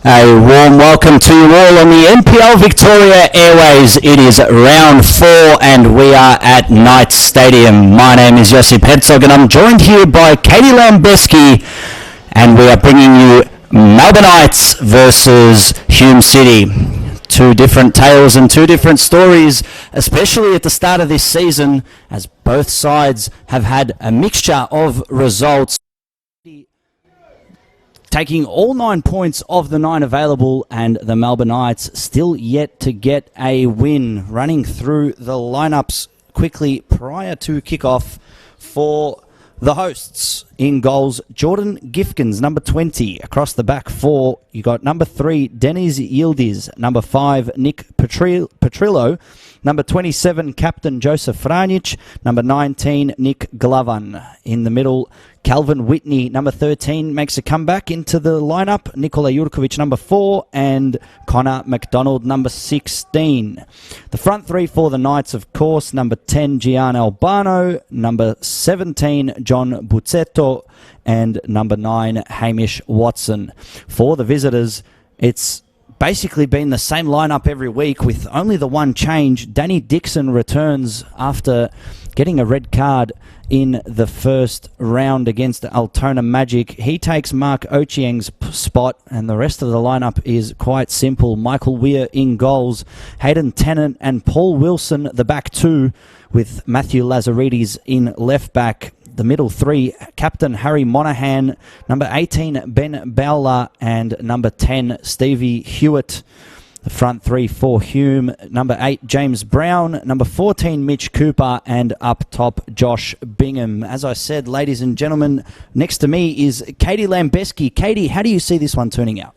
A warm welcome to you all on the NPL Victoria Airways. It is round 4 and we are at Knight Stadium. My name is Josip Herzog and I'm joined here by Katie Lambeski, and we are bringing you Melbourne Knights versus Hume City. Two different tales and two different stories, especially at the start of this season, as both sides have had a mixture of results, taking all 9 points of the 9 available, and the Melbourne Knights still yet to get a win. Running through the lineups quickly prior to kickoff for the hosts. In goals, Jordan Gifkins, number 20. Across the back four, you got number 3, Denis Yildiz. Number 5, Nick Petrillo. Number 27, Captain Joseph Franjic. Number 19, Nick Glavan. In the middle, Calvin Whitney, number 13, makes a comeback into the lineup. Nikola Jurkovic, number 4, and Connor McDonald, number 16. The front three for the Knights, of course, number 10, Gian Albano, number 17, John Buzzetto, and number 9, Hamish Watson. For the visitors, it's basically been the same lineup every week with only the one change. Danny Dixon returns after getting a red card in the first round against Altona Magic. He takes Mark Ochieng's spot, and the rest of the lineup is quite simple. Michael Weir in goals, Hayden Tennant and Paul Wilson the back two, with Matthew Lazaridis in left back. The middle three, Captain Harry Monahan, number 18, Ben Bowler, and number 10, Stevie Hewitt. The front three for Hume, number 8, James Brown, number 14, Mitch Cooper, and up top, Josh Bingham. As I said, ladies and gentlemen, next to me is Katie Lambeski. Katie, how do you see this one turning out?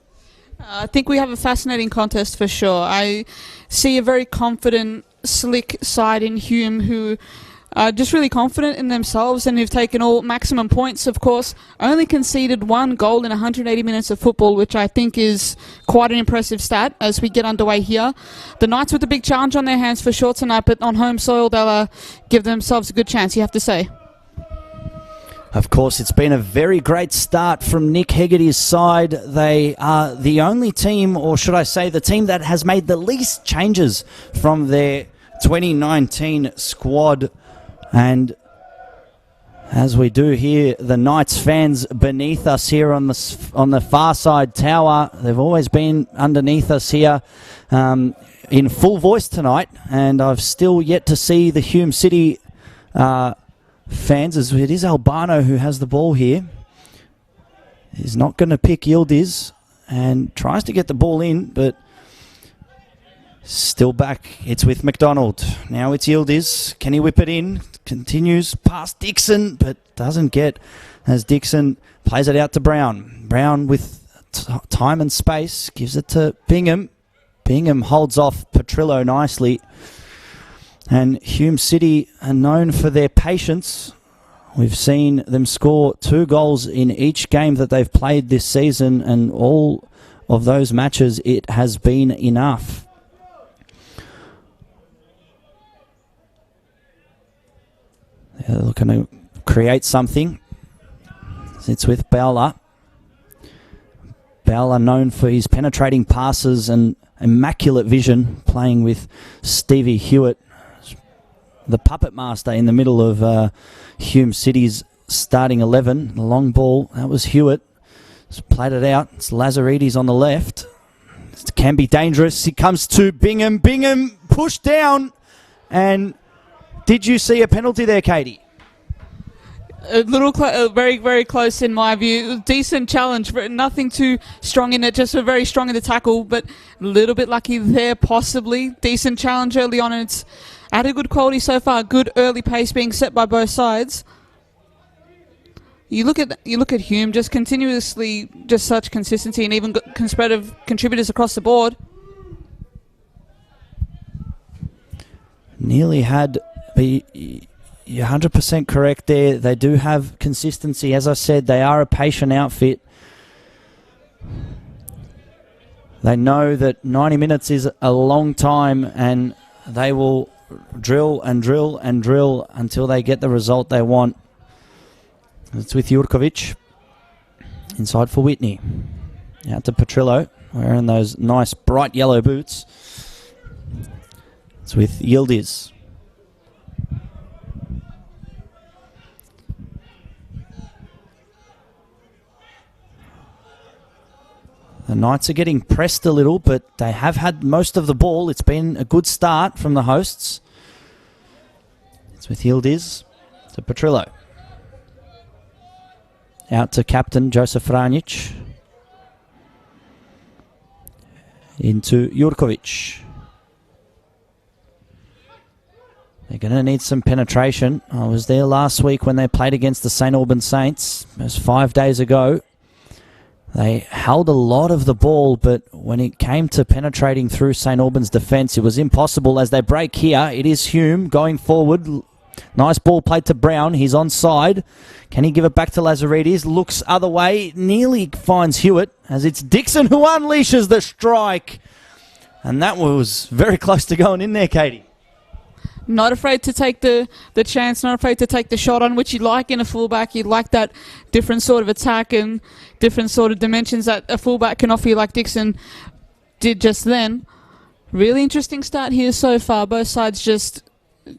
I think we have a fascinating contest for sure. I see a very confident, slick side in Hume who are just really confident in themselves and who've taken all maximum points, of course. Only conceded 1 goal in 180 minutes of football, which I think is quite an impressive stat as we get underway here. The Knights with a big challenge on their hands for sure tonight, but on home soil they'll give themselves a good chance, you have to say. Of course, it's been a very great start from Nick Hegarty's side. They are the only team, or should I say the team that has made the least changes from their 2019 squad. And as we do here, the Knights fans beneath us here on the far side tower, they've always been underneath us here in full voice tonight, and I've still yet to see the Hume City fans, as it is Albano who has the ball here. He's not going to pick Yildiz and tries to get the ball in, but still back. It's with McDonald. Now it's Yildiz. Can he whip it in? Continues past Dixon, but doesn't get, as Dixon plays it out to Brown. Brown with time and space gives it to Bingham. Bingham holds off Petrillo nicely. And Hume City are known for their patience. We've seen them score 2 goals in each game that they've played this season, and all of those matches it has been enough. They're looking to create something. It's with Bowler. Bowler known for his penetrating passes and immaculate vision, playing with Stevie Hewitt, the puppet master in the middle of Hume City's starting 11. The long ball, that was Hewitt. Just played it out. It's Lazaridis on the left. It can be dangerous. He comes to Bingham. Bingham pushed down, and did you see a penalty there, Katie? A little, very, very close in my view. Decent challenge, but nothing too strong in it. Just a very strong in the tackle, but a little bit lucky there, possibly. Decent challenge early on, and it's at a good quality so far. Good early pace being set by both sides. You look at Hume, just continuously, just such consistency, and even competitive contributors across the board. Nearly had. You're 100% correct there. They do have consistency. As I said, they are a patient outfit. They know that 90 minutes is a long time, and they will drill and drill and drill until they get the result they want. It's with Jurkovic. Inside for Whitney. Out to Petrillo. wearing those nice bright yellow boots. It's with Yildiz. The Knights are getting pressed a little, but they have had most of the ball. It's been a good start from the hosts. It's with Yildiz to Petrillo. Out to captain Josef Ranjic. Into Jurkovic. They're going to need some penetration. I was there last week when they played against the St. Albans Saints. It was 5 days ago. They held a lot of the ball, but when it came to penetrating through St. Albans' defence, it was impossible. As they break here, it is Hume going forward. Nice ball played to Brown. He's onside. Can he give it back to Lazaridis? Looks other way. Nearly finds Hewitt, as it's Dixon who unleashes the strike. And that was very close to going in there, Katie. Not afraid to take the chance, not afraid to take the shot on, which you like in a fullback. You like that different sort of attack and different sort of dimensions that a fullback can offer you, like Dixon did just then. Really interesting start here so far. Both sides just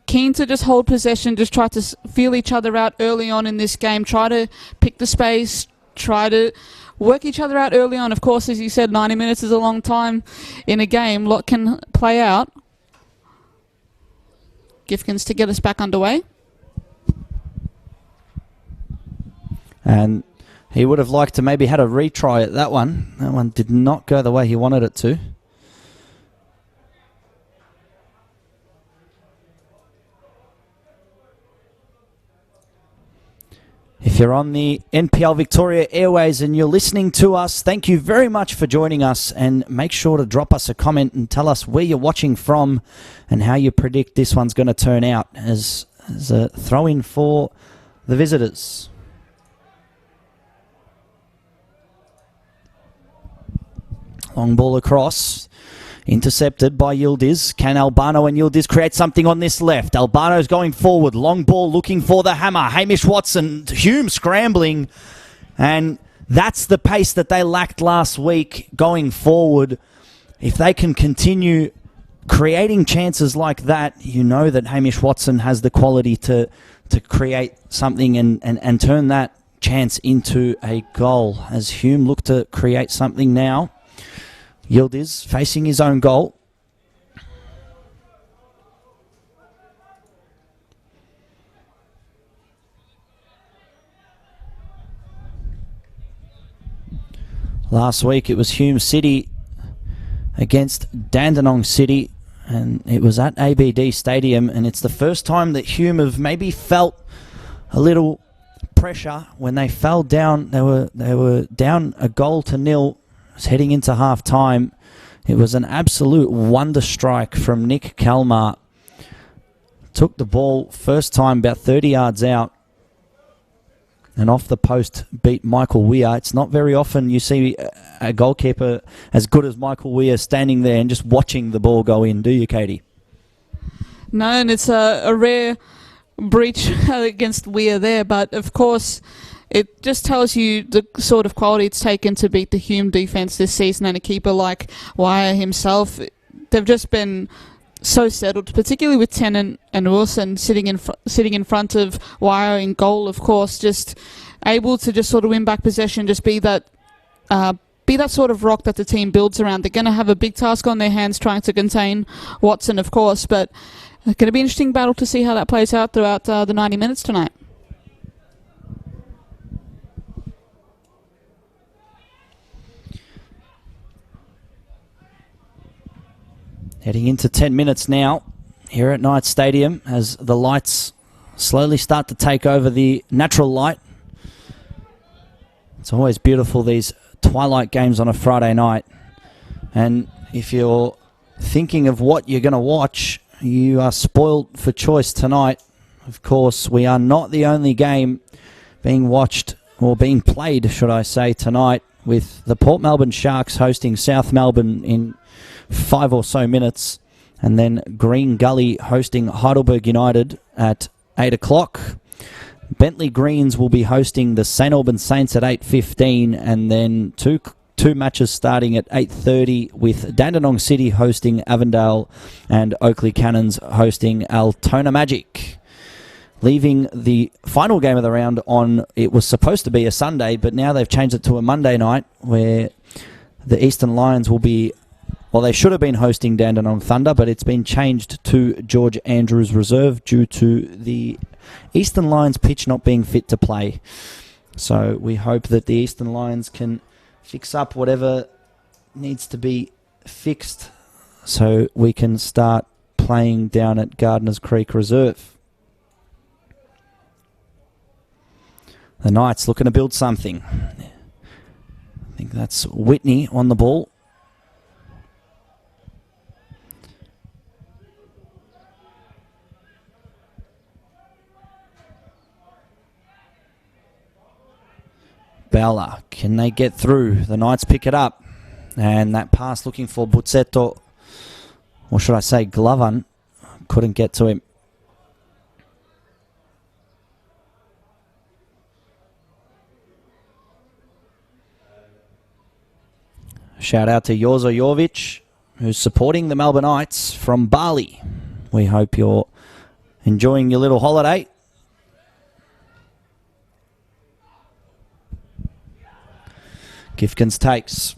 keen to just hold possession, just try to feel each other out early on in this game, try to pick the space, try to work each other out early on. Of course, as you said, 90 minutes is a long time in a game. A lot can play out. Gifkins to get us back underway. And he would have liked to maybe had a retry at that one. That one did not go the way he wanted it to. If you're on the NPL Victoria Airways and you're listening to us, thank you very much for joining us, and make sure to drop us a comment and tell us where you're watching from and how you predict this one's going to turn out as a throw-in for the visitors. Long ball across. Intercepted by Yildiz. Can Albano and Yildiz create something on this left? Albano's going forward. Long ball looking for the hammer. Hamish Watson. Hume scrambling. And that's the pace that they lacked last week going forward. If they can continue creating chances like that, you know that Hamish Watson has the quality to create something and turn that chance into a goal. As Hume look to create something now. Yildiz facing his own goal. Last week it was Hume City against Dandenong City, and it was at ABD Stadium, and it's the first time that Hume have maybe felt a little pressure when they fell down. They were down a goal to nil. Heading into half time. It was an absolute wonder strike from Nick Kalmar. Took the ball first time about 30 yards out and off the post beat Michael Weir. It's not very often you see a goalkeeper as good as Michael Weir standing there and just watching the ball go in, do you, Katie? No, and it's a rare breach against Weir there, but of course it just tells you the sort of quality it's taken to beat the Hume defence this season, and a keeper like Wire himself. They've just been so settled, particularly with Tennant and Wilson sitting in front of Wire in goal, of course, just able to just sort of win back possession, just be that sort of rock that the team builds around. They're going to have a big task on their hands trying to contain Watson, of course, but it's going to be an interesting battle to see how that plays out throughout the 90 minutes tonight. Heading into 10 minutes now here at Knights Stadium as the lights slowly start to take over the natural light. It's always beautiful, these twilight games on a Friday night. And if you're thinking of what you're going to watch, you are spoiled for choice tonight. Of course, we are not the only game being watched, or being played, should I say, tonight, with the Port Melbourne Sharks hosting South Melbourne in 5 or so minutes, and then Green Gully hosting Heidelberg United at 8 o'clock. Bentley Greens will be hosting the St Albans Saints at 8:15, and then two 2 matches starting at 8:30 with Dandenong City hosting Avondale and Oakley Cannons hosting Altona Magic. Leaving the final game of the round on, it was supposed to be a Sunday, but now they've changed it to a Monday night where the Eastern Lions will be, well, they should have been hosting Dandenong Thunder, but it's been changed to George Andrews Reserve due to the Eastern Lions pitch not being fit to play. So we hope that the Eastern Lions can fix up whatever needs to be fixed so we can start playing down at Gardeners Creek Reserve. The Knights looking to build something. I think that's Whitney on the ball. Bella, can they get through? The Knights pick it up. And that pass looking for Buzzetto, or should I say Glovan, couldn't get to him. Shout out to Jozo Jovic, who's supporting the Melbourne Knights from Bali. We hope you're enjoying your little holiday. Gifkins takes.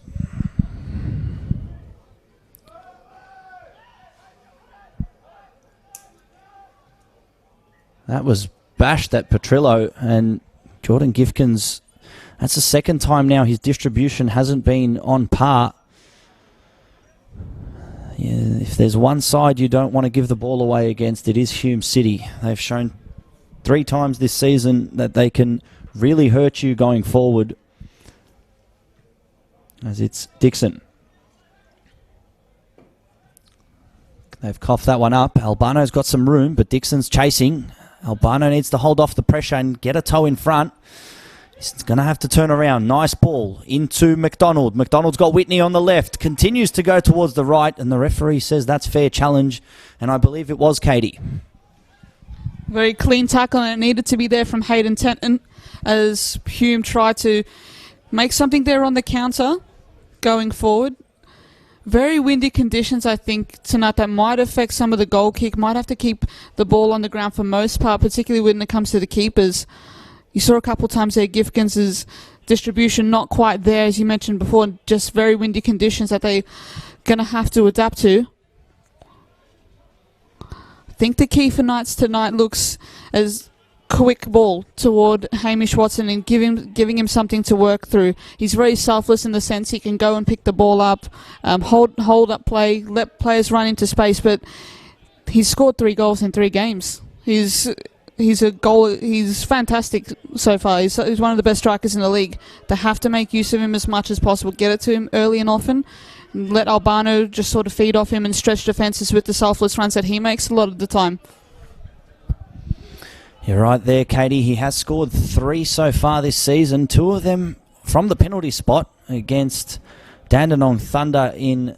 That was bashed at Petrillo, and Jordan Gifkins, that's the second time now his distribution hasn't been on par. Yeah, if there's one side you don't want to give the ball away against, it is Hume City. They've shown 3 times this season that they can really hurt you going forward. As it's Dixon. They've coughed that one up. Albano's got some room, but Dixon's chasing. Albano needs to hold off the pressure and get a toe in front. He's going to have to turn around. Nice ball into McDonald. McDonald's got Whitney on the left. Continues to go towards the right, and the referee says that's fair challenge, and I believe it was Katie. Very clean tackle, and it needed to be there from Hayden Tenton as Hume tried to make something there on the counter going forward. Very windy conditions, I think, tonight that might affect some of the goal kick. Might have to keep the ball on the ground for most part, particularly when it comes to the keepers. You saw a couple of times there Gifkins' distribution not quite there, as you mentioned before, just very windy conditions that they're going to have to adapt to. I think the key for Knights tonight looks as quick ball toward Hamish Watson and giving him something to work through. He's very selfless in the sense he can go and pick the ball up, hold up play, let players run into space, but he's scored 3 goals in 3 games. He's fantastic so far. He's one of the best strikers in the league. They have to make use of him as much as possible, get it to him early and often, and let Albano just sort of feed off him and stretch defences with the selfless runs that he makes a lot of the time. You're right there, Katie. He has scored 3 so far this season, 2 of them from the penalty spot against Dandenong Thunder in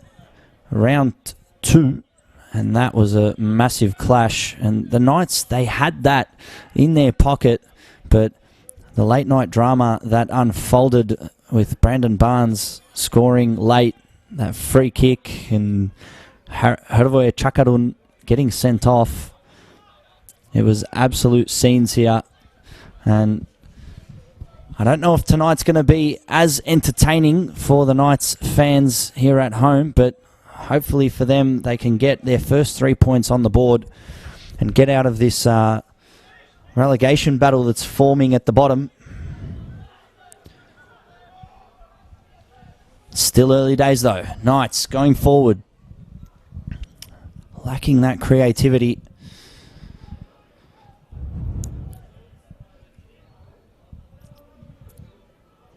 round 2. And that was a massive clash. And the Knights, they had that in their pocket, but the late night drama that unfolded with Brandon Barnes scoring late, that free kick, and Hervoy Chakarun getting sent off. It was absolute scenes here. And I don't know if tonight's going to be as entertaining for the Knights fans here at home, but hopefully for them, they can get their first 3 points on the board and get out of this relegation battle that's forming at the bottom. Still early days though. Knights going forward. Lacking that creativity.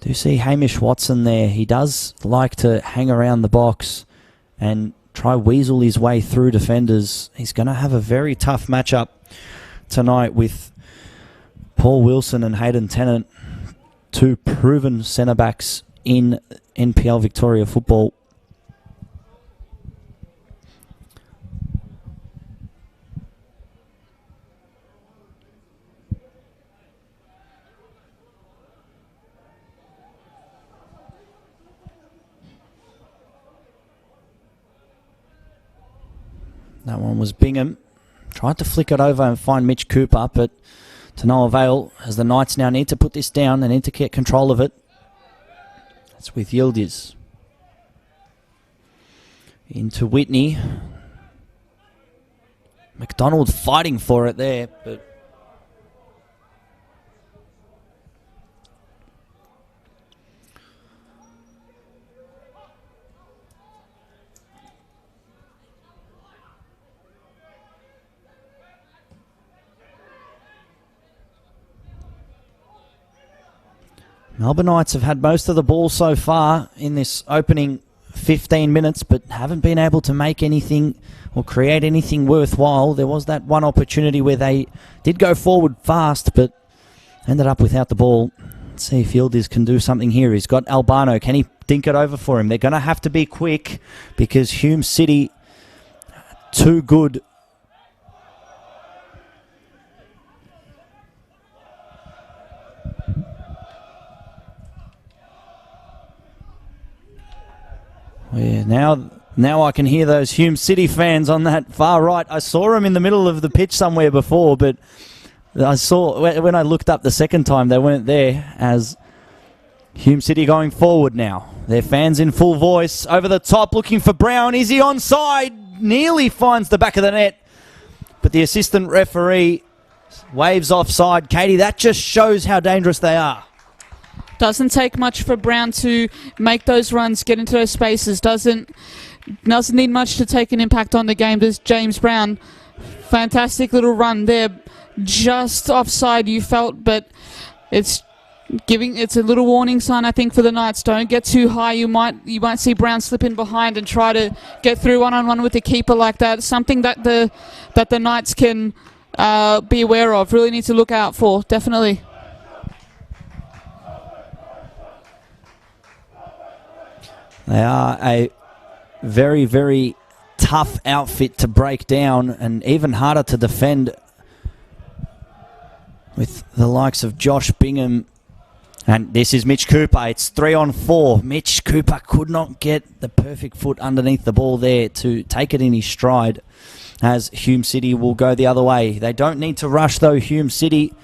Do see Hamish Watson there. He does like to hang around the box and try weasel his way through defenders. He's going to have a very tough matchup tonight with Paul Wilson and Hayden Tennant, 2 proven centre-backs in NPL Victoria football. That one was Bingham. Tried to flick it over and find Mitch Cooper, but to no avail, as the Knights now need to put this down. They need to get control of it. That's with Yildiz. Into Whitney. McDonald fighting for it there, but Melbourne Knights have had most of the ball so far in this opening 15 minutes, but haven't been able to make anything or create anything worthwhile. There was that one opportunity where they did go forward fast, but ended up without the ball. Let's see if Yildiz can do something here. He's got Albano. Can he dink it over for him? They're going to have to be quick because Hume City, too good. Yeah, now I can hear those Hume City fans on that far right. I saw them in the middle of the pitch somewhere before, but I saw when I looked up the second time, they weren't there. As Hume City going forward now. Their fans in full voice. Over the top, looking for Brown. Is he onside? Nearly finds the back of the net. But the assistant referee waves offside. Katie, that just shows how dangerous they are. Doesn't take much for Brown to make those runs, get into those spaces. Doesn't need much to take an impact on the game. Does James Brown. Fantastic little run there. Just offside, you felt, but it's a little warning sign, I think, for the Knights. Don't get too high. You might see Brown slip in behind and try to get through one-on-one with the keeper like that. Something that the Knights can be aware of. Really need to look out for, definitely. They are a very, very tough outfit to break down and even harder to defend with the likes of Josh Bingham. And this is Mitch Cooper. It's 3-on-4. Mitch Cooper could not get the perfect foot underneath the ball there to take it in his stride, as Hume City will go the other way. They don't need to rush, though, Hume City.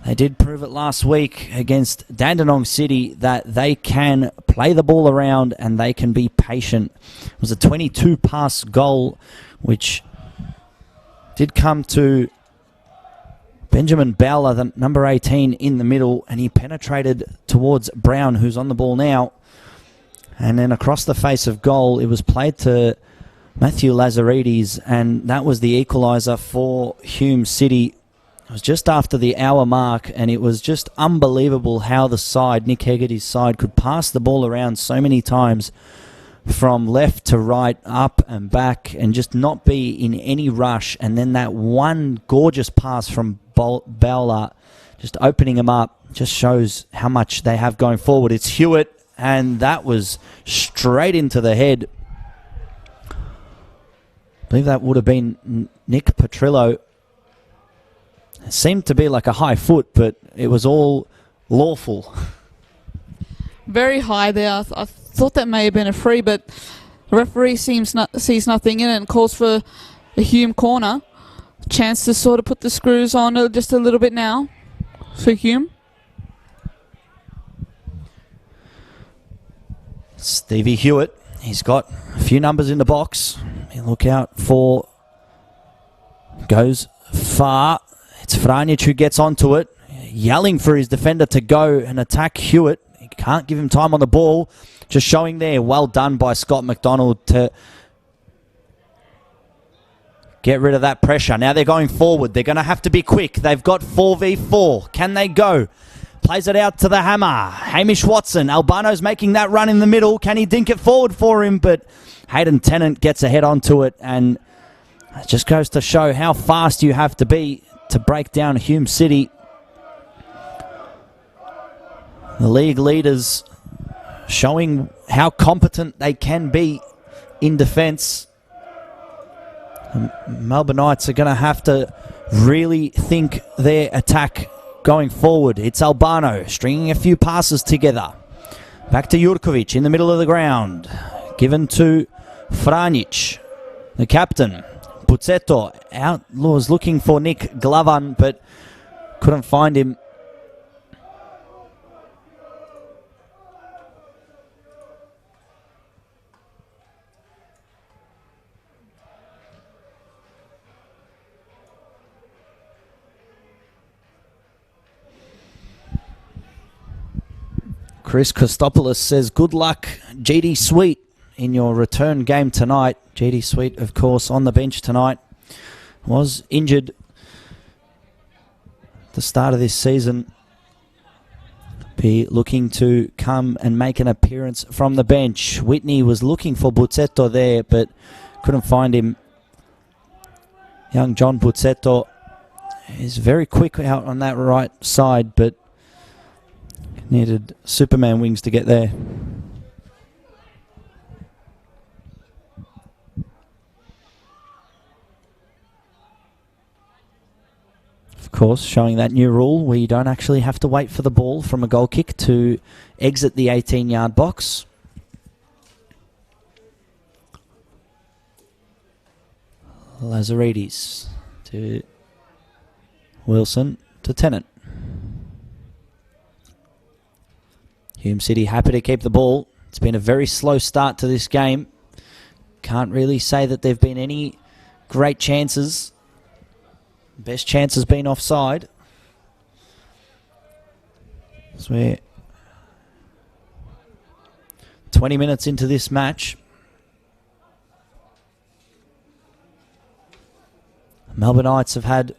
They did prove it last week against Dandenong City that they can play the ball around and they can be patient. It was a 22-pass goal, which did come to Benjamin Bowler, the number 18, in the middle, and he penetrated towards Brown, who's on the ball now. And then across the face of goal, it was played to Matthew Lazaridis, and that was the equaliser for Hume City. It was just after the hour mark, and it was just unbelievable how the side, Nick Hegarty's side, could pass the ball around so many times from left to right, up and back, and just not be in any rush. And then that one gorgeous pass from Bowler, just opening him up, just shows how much they have going forward. It's Hewitt, and that was straight into the head. I believe that would have been Nick Petrillo. It seemed to be like a high foot, but it was all lawful. Very high there. I thought that may have been a free, but the referee sees nothing in it and calls for a Hume corner. Chance to sort of put the screws on just a little bit now for Hume. Stevie Hewitt, he's got a few numbers in the box. Look out for, goes far. It's Franjic who gets onto it, yelling for his defender to go and attack Hewitt. He can't give him time on the ball. Just showing there, well done by Scott McDonald to get rid of that pressure. Now they're going forward. They're going to have to be quick. They've got 4v4. Can they go? Plays it out to the hammer. Hamish Watson. Albano's making that run in the middle. Can he dink it forward for him? But Hayden Tennant gets ahead onto it, and it just goes to show how fast you have to be to break down Hume City. The league leaders showing how competent they can be in defence. Melbourne Knights are going to have to really think their attack going forward. It's Albano stringing a few passes together. Back to Jurkovic in the middle of the ground. Given to Franjic, the captain. Buzzetto. Outlaws looking for Nick Glavan, but couldn't find him. Chris Kostopoulos says, good luck, GD Sweet, in your return game tonight. GD Sweet, of course, on the bench tonight. Was injured at the start of this season. Be looking to come and make an appearance from the bench. Whitney was looking for Buzzetto there, but couldn't find him. Young John Buzzetto is very quick out on that right side, but needed Superman wings to get there. Of course, showing that new rule where you don't actually have to wait for the ball from a goal kick to exit the 18-yard box. Lazaridis to Wilson to Tennant. Hume City happy to keep the ball. It's been a very slow start to this game. Can't really say that there have been any great chances. Best chance has been offside. So we're 20 minutes into this match. Melbourneites have had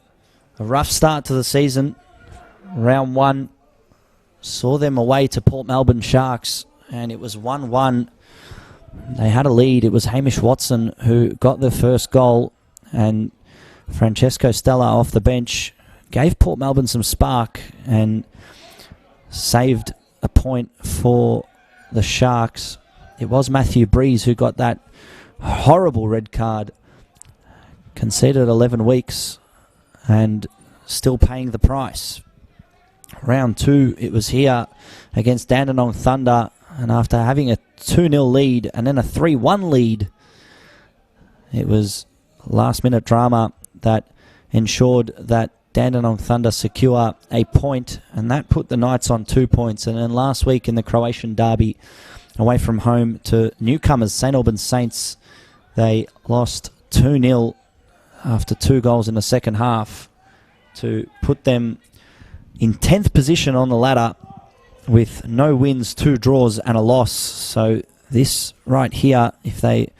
a rough start to the season. Round one saw them away to Port Melbourne Sharks, and it was 1-1. They had a lead. It was Hamish Watson who got the first goal, and Francesco Stella off the bench gave Port Melbourne some spark and saved a point for the Sharks. It was Matthew Breeze who got that horrible red card, conceded 11 weeks and still paying the price. Round two, it was here against Dandenong Thunder, and after having a 2-0 lead and then a 3-1 lead, it was last-minute drama that ensured that Dandenong Thunder secure a point, and that put the Knights on 2 points. And then last week in the Croatian derby, away from home to newcomers St Albans Saints, they lost 2-0 after 2 goals in the second half to put them in 10th position on the ladder with no wins, 2 draws and a loss. So this right here, if they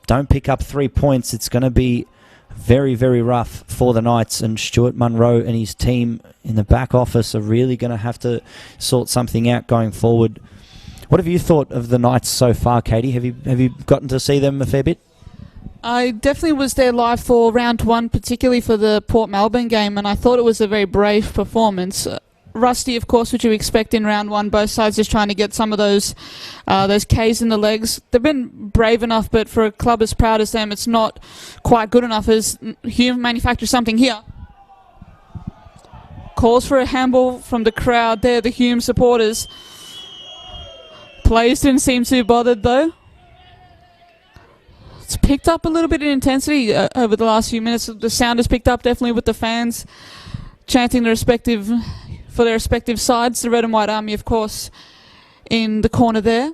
don't pick up 3 points, it's going to be very, very rough for the Knights, and Stuart Munro and his team in the back office are really going to have to sort something out going forward. What have you thought of the Knights so far, Katie? Have you gotten to see them a fair bit? I definitely was there live for round one, particularly for the Port Melbourne game, and I thought it was a very brave performance. Rusty, of course, which you expect in round one. Both sides just trying to get some of those Ks in the legs. They've been brave enough, but for a club as proud as them, it's not quite good enough as Hume manufactures something here. Calls for a handball from the crowd there, the Hume supporters. Players didn't seem too bothered, though. It's picked up a little bit in intensity over the last few minutes. The sound has picked up definitely with the fans chanting for their respective sides. The Red and White Army, of course, in the corner there.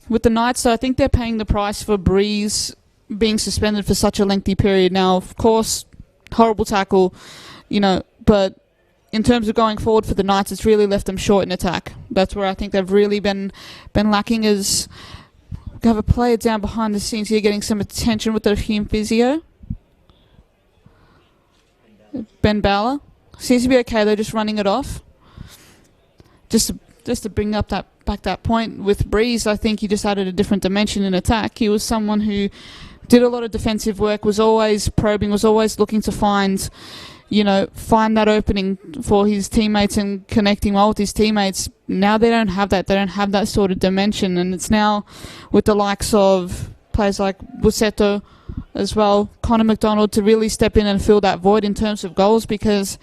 With the Knights, so I think they're paying the price for Breeze being suspended for such a lengthy period. Now, of course, horrible tackle, but in terms of going forward for the Knights, it's really left them short in attack. That's where I think they've really been lacking. As we have a player down behind the scenes here getting some attention with the Hume physio. Ben Bowler. Seems to be okay, they're just running it off. Just to bring up that point with Breeze, I think he just added a different dimension in attack. He was someone who did a lot of defensive work, was always probing, was always looking to find that opening for his teammates and connecting well with his teammates. Now they don't have that. They don't have that sort of dimension, and it's now with the likes of players like Buzzetto as well, Connor McDonald, to really step in and fill that void in terms of goals, because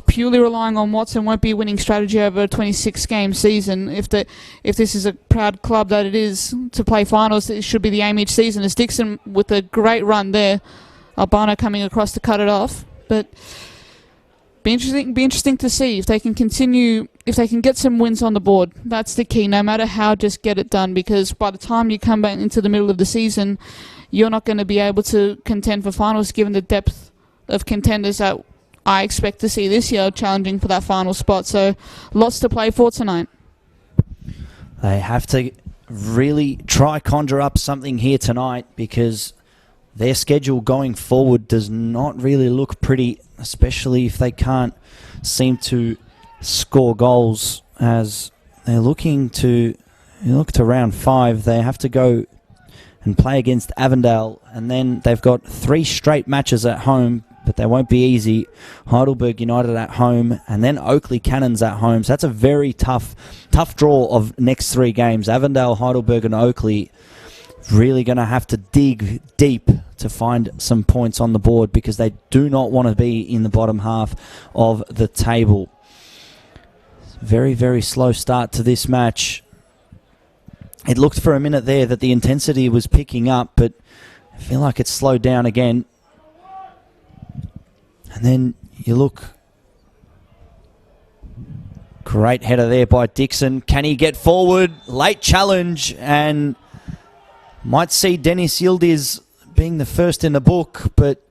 purely relying on Watson won't be a winning strategy over a 26-game season. If this is a proud club that it is to play finals, it should be the aim each season. As Dixon with a great run there, Albano coming across to cut it off. But be interesting to see if they can continue, if they can get some wins on the board. That's the key. No matter how, just get it done, because by the time you come back into the middle of the season, you're not going to be able to contend for finals given the depth of contenders that I expect to see this year challenging for that final spot. So lots to play for tonight. They have to really try conjure up something here tonight, because their schedule going forward does not really look pretty, especially if they can't seem to score goals. As they're looking to look to round 5, they have to go and play against Avondale, and then they've got 3 straight matches at home, but they won't be easy. Heidelberg United at home, and then Oakley Cannons at home. So that's a very tough draw of next 3 games. Avondale, Heidelberg and Oakley really going to have to dig deep to find some points on the board, because they do not want to be in the bottom half of the table. Very, very slow start to this match. It looked for a minute there that the intensity was picking up, but I feel like it's slowed down again. And then you look. Great header there by Dixon. Can he get forward? Late challenge, and might see Dennis Yildiz being the first in the book, but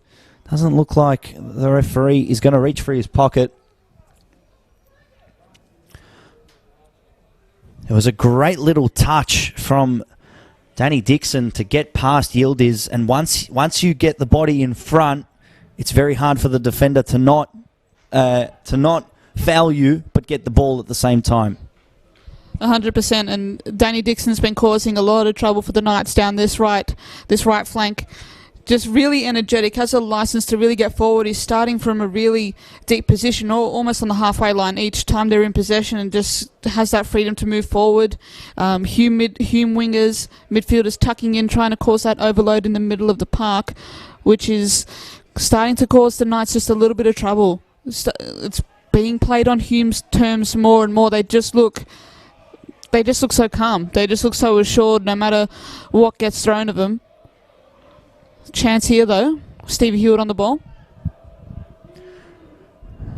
doesn't look like the referee is going to reach for his pocket. It was a great little touch from Danny Dixon to get past Yildiz, and once you get the body in front, it's very hard for the defender to not foul you, but get the ball at the same time. 100%, and Danny Dixon's been causing a lot of trouble for the Knights down this right flank. Just really energetic, has a license to really get forward. He's starting from a really deep position, almost on the halfway line each time they're in possession, and just has that freedom to move forward. Hume wingers, midfielders tucking in, trying to cause that overload in the middle of the park, which is starting to cause the Knights just a little bit of trouble. It's being played on Hume's terms more and more. They just look so calm. They just look so assured no matter what gets thrown at them. Chance here though. Stevie Hewitt on the ball.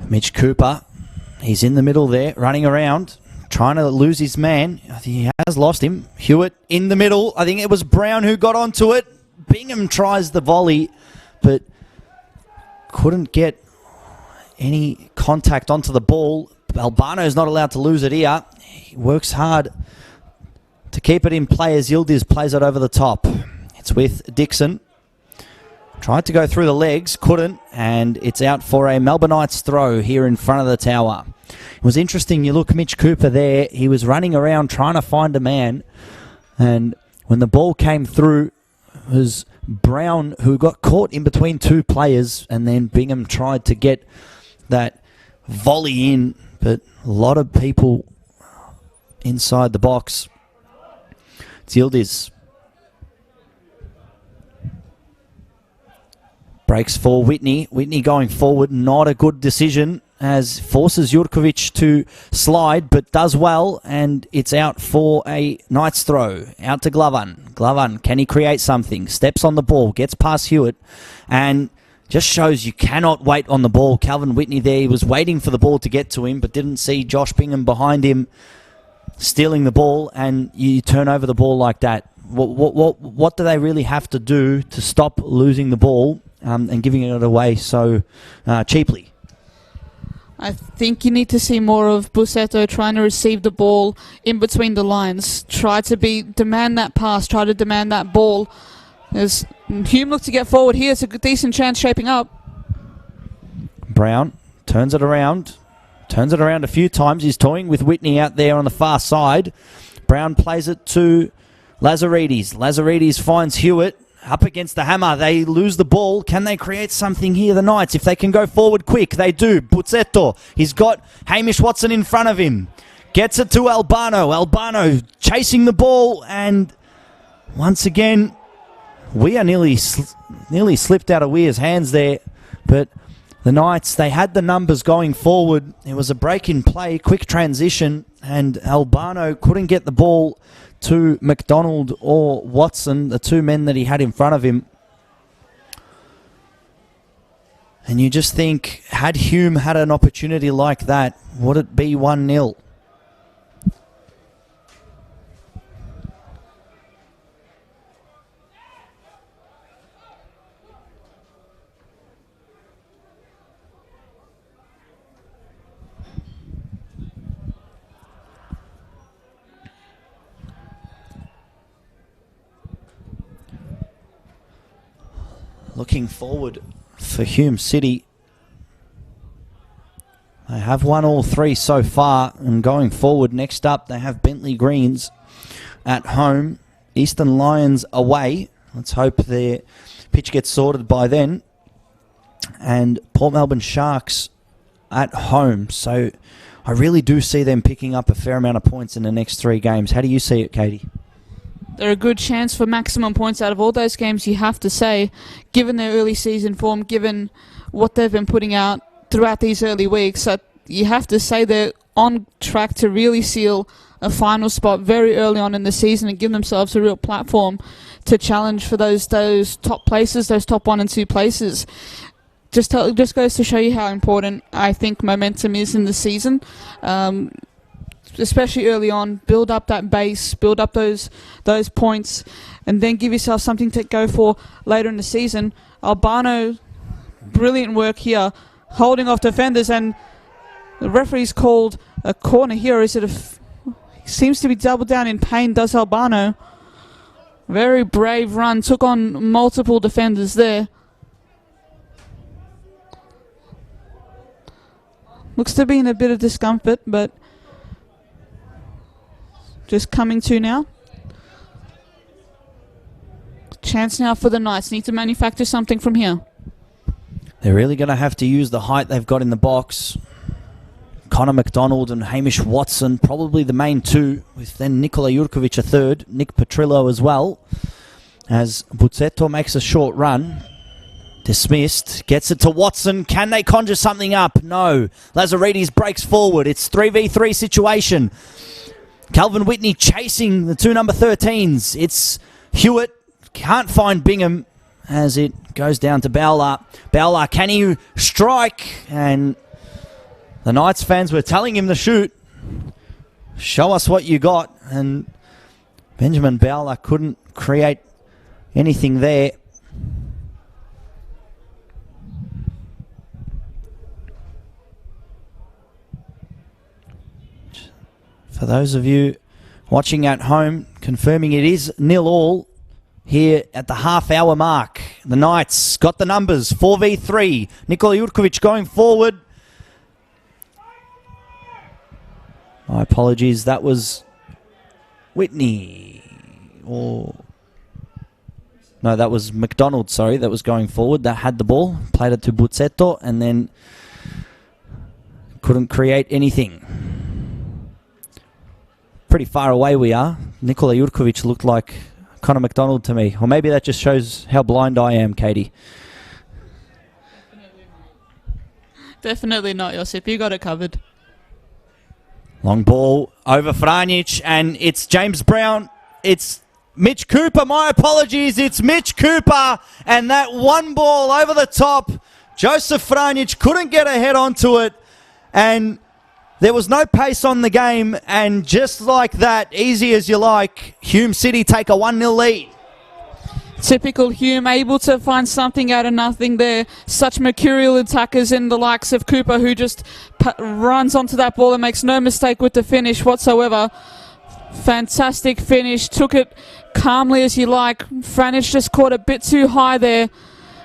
Mitch Cooper, he's in the middle there, running around, trying to lose his man. I think he has lost him. Hewitt in the middle. I think it was Brown who got onto it. Bingham tries the volley, but couldn't get any contact onto the ball. Albano's not allowed to lose it here. He works hard to keep it in play as Yildiz plays it over the top. It's with Dixon. Tried to go through the legs, couldn't, and it's out for a Melbourne Knights throw here in front of the tower. It was interesting, you look, Mitch Cooper there, he was running around trying to find a man, and when the ball came through, it was Brown who got caught in between 2 players, and then Bingham tried to get that volley in, but a lot of people inside the box. It's Yildiz. Breaks for Whitney. Whitney going forward, not a good decision, as forces Jurkovic to slide, but does well, and it's out for a Knights throw. Out to Glovan. Glovan, can he create something? Steps on the ball, gets past Hewitt, and just shows you cannot wait on the ball. Calvin Whitney there, he was waiting for the ball to get to him, but didn't see Josh Bingham behind him stealing the ball, and you turn over the ball like that. What do they really have to do to stop losing the ball and giving it away so cheaply? I think you need to see more of Bussetto trying to receive the ball in between the lines. Demand that pass, try to demand that ball. As Hume looks to get forward here, it's a decent chance shaping up. Brown turns it around a few times. He's toying with Whitney out there on the far side. Brown plays it to Lazaridis. Lazaridis finds Hewitt. Up against the hammer, they lose the ball. Can they create something here, the Knights? If they can go forward quick, they do. Buzzetto, he's got Hamish Watson in front of him. Gets it to Albano. Albano chasing the ball, and once again, Weir nearly slipped out of Weir's hands there, but The Knights, they had the numbers going forward. It was a break in play, quick transition, and Albano couldn't get the ball to McDonald or Watson, the two men that he had in front of him. And you just think, had Hume had an opportunity like that, would it be 1-0? Looking forward for Hume City. They have won all three so far, and going forward, next up they have Bentley Greens at home, Eastern Lions away. Let's hope their pitch gets sorted by then. And Port Melbourne Sharks at home. So I really do see them picking up a fair amount of points in the next three games. How do you see it, Katie? They're a good chance for maximum points out of all those games, you have to say, given their early season form, given what they've been putting out throughout these early weeks. So you have to say they're on track to really seal a final spot very early on in the season and give themselves a real platform to challenge for those top places, those top 1 and 2 places. Just goes to show you how important I think momentum is in the season. Especially early on, build up that base, build up those points, and then give yourself something to go for later in the season. Albano, brilliant work here, holding off defenders, and the referee's called a corner here. Is it seems to be double down in pain, does Albano. Very brave run, took on multiple defenders there. Looks to be in a bit of discomfort, but just coming to now. Chance now for the Knights. Need to manufacture something from here. They're really going to have to use the height they've got in the box. Connor McDonald and Hamish Watson, probably the main two, with then Nikola Jurkovic a third, Nick Petrillo as well. As Buzzetto makes a short run. Dismissed. Gets it to Watson. Can they conjure something up? No. Lazaridis breaks forward. It's 3v3 situation. Calvin Whitney chasing the two number 13s. It's Hewitt. Can't find Bingham as it goes down to Bowler. Bowler, can he strike? And the Knights fans were telling him to shoot. Show us what you got. And Benjamin Bowler couldn't create anything there. For those of you watching at home, confirming it is 0-0 here at the half-hour mark. The Knights got the numbers, 4v3. Nikola Jurkovic going forward. My apologies, that was Whitney. No, that was McDonald, sorry, that was going forward. That had the ball, played it to Buzzetto, and then couldn't create anything. Pretty far away we are. Nikola Jurkovic looked like Connor McDonald to me. Or maybe that just shows how blind I am, Katie. Definitely not, Josip. You got it covered. Long ball over Franjic, and it's James Brown. It's Mitch Cooper. My apologies. It's Mitch Cooper. And that one ball over the top. Joseph Franjic couldn't get a head onto it. And there was no pace on the game, and just like that, easy as you like, Hume City take a 1-0 lead. Typical Hume, able to find something out of nothing there. Such mercurial attackers in the likes of Cooper, who just runs onto that ball and makes no mistake with the finish whatsoever. Fantastic finish, took it calmly as you like. Franjic just caught a bit too high there,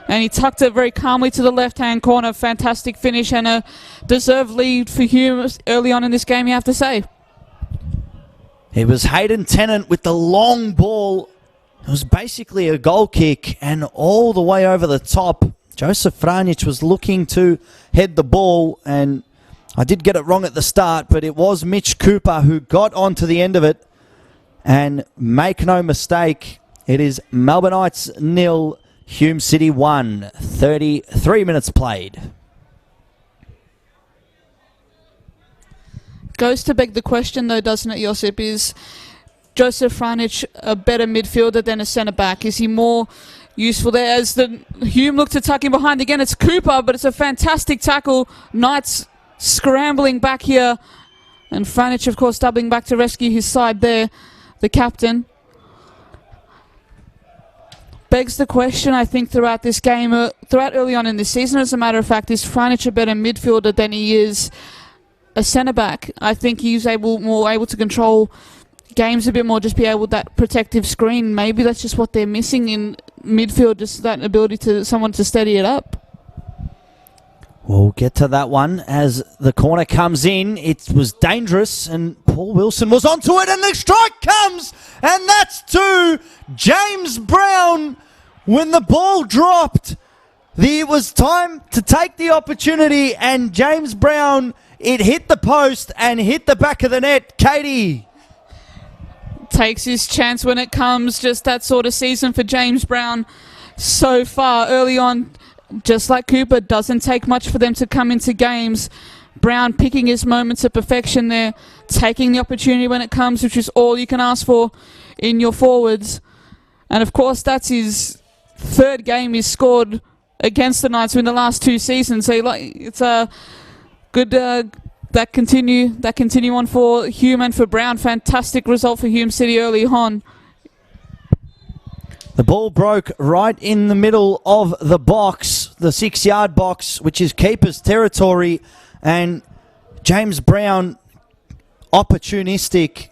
and he tucked it very calmly to the left-hand corner. Fantastic finish and a deserved lead for Hume early on in this game, you have to say. It was Hayden Tennant with the long ball. It was basically a goal kick, and all the way over the top. Joseph Franjic was looking to head the ball, and I did get it wrong at the start, but it was Mitch Cooper who got onto the end of it. And make no mistake, it is Melbourne Knights 0, Hume City 1, 33 minutes played. goes to beg the question, though, doesn't it, Josip? Is Josef Franic a better midfielder than a centre-back? Is he more useful there? As the Hume looked to tuck in behind again, it's Cooper, but it's a fantastic tackle. Knights scrambling back here, and Franic, of course, doubling back to rescue his side there, the captain. Begs the question, I think, throughout this game, throughout early on in this season, as a matter of fact, is Franic a better midfielder than he is a centre-back? I think he's more able to control games a bit more, just be able that protective screen. Maybe that's just what they're missing in midfield, just that ability to someone to steady it up. We'll get to that one as the corner comes in. It was dangerous, and Paul Wilson was onto it, and the strike comes, and that's to James Brown. When the ball dropped, it was time to take the opportunity, and James Brown, it hit the post and hit the back of the net. Katie. Takes his chance when it comes. Just that sort of season for James Brown so far. Early on, just like Cooper, doesn't take much for them to come into games. Brown picking his moments of perfection there, taking the opportunity when it comes, which is all you can ask for in your forwards. And of course, that's his third game he's scored against the Knights in the last 2 seasons. So it's a good that continue on for Hume and for Brown. Fantastic result for Hume City early on. The ball broke right in the middle of the box, the 6-yard box, which is keeper's territory, and James Brown, opportunistic,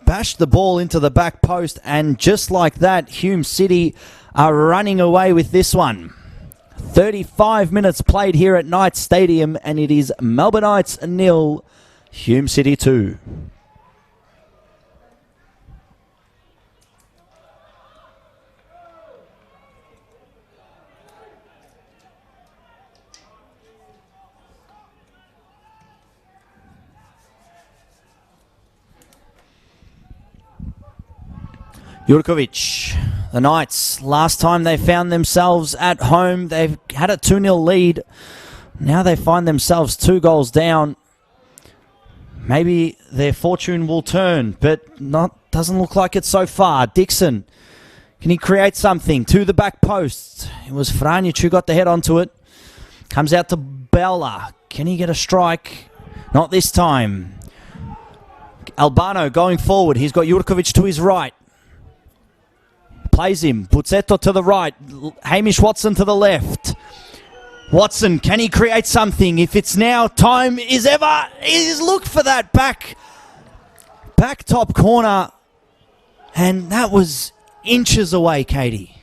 bashed the ball into the back post, and just like that, Hume City are running away with this one. 35 minutes played here at Knights Stadium, and it is Melbourne Knights 0, Hume City 2. Jurkovic, the Knights, last time they found themselves at home, they've had a 2-0 lead. Now they find themselves 2 goals down. Maybe their fortune will turn, but doesn't look like it so far. Dixon, can he create something to the back post? It was Franic who got the head onto it. Comes out to Bella. Can he get a strike? Not this time. Albano going forward. He's got Jurkovic to his right. Plays him. Puzzetto to the right. Hamish Watson to the left. Watson, can he create something? If it's now, time is ever. Look for that back top corner. And that was inches away, Katie.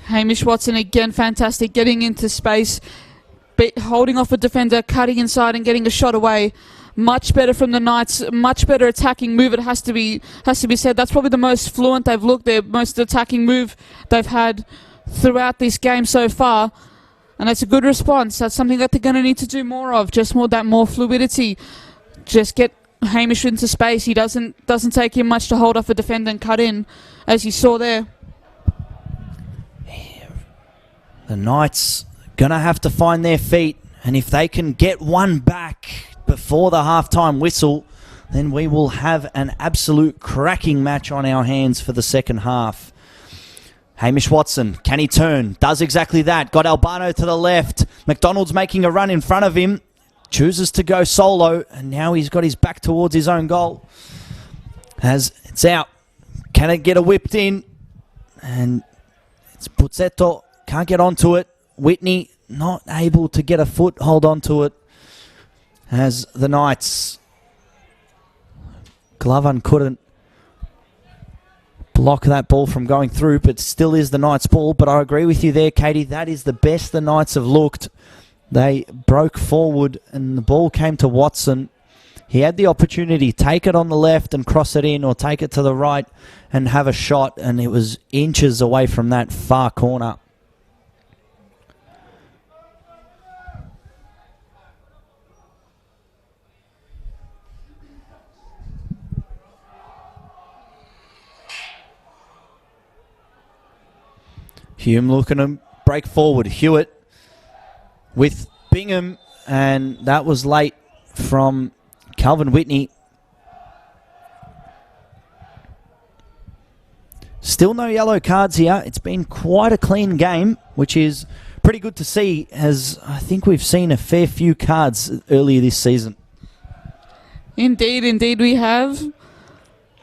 Hamish Watson again, fantastic. Getting into space. Holding off a defender, cutting inside and getting a shot away. Much better from the Knights, much better attacking move, it has to be said. That's probably the most fluent they've looked, their most attacking move they've had throughout this game so far. And that's a good response. That's something that they're going to need to do more of, just more fluidity. Just get Hamish into space. He doesn't take him much to hold off a defender and cut in, as you saw there. The Knights going to have to find their feet, and if they can get one back before the halftime whistle, then we will have an absolute cracking match on our hands for the second half. Hamish Watson, can he turn? Does exactly that. Got Albano to the left. McDonald's making a run in front of him. Chooses to go solo, and now he's got his back towards his own goal. As it's out. Can it get a whipped in? And it's Puzzetto. Can't get onto it. Whitney not able to get a foothold onto it. As the Knights, Glovan couldn't block that ball from going through, but still is the Knights' ball. But I agree with you there, Katie. That is the best the Knights have looked. They broke forward and the ball came to Watson. He had the opportunity, take it on the left and cross it in, or take it to the right and have a shot, and it was inches away from that far corner. Hume looking to break forward. Hewitt with Bingham, and that was late from Calvin Whitney. Still no yellow cards here. It's been quite a clean game, which is pretty good to see, as I think we've seen a fair few cards earlier this season. Indeed we have.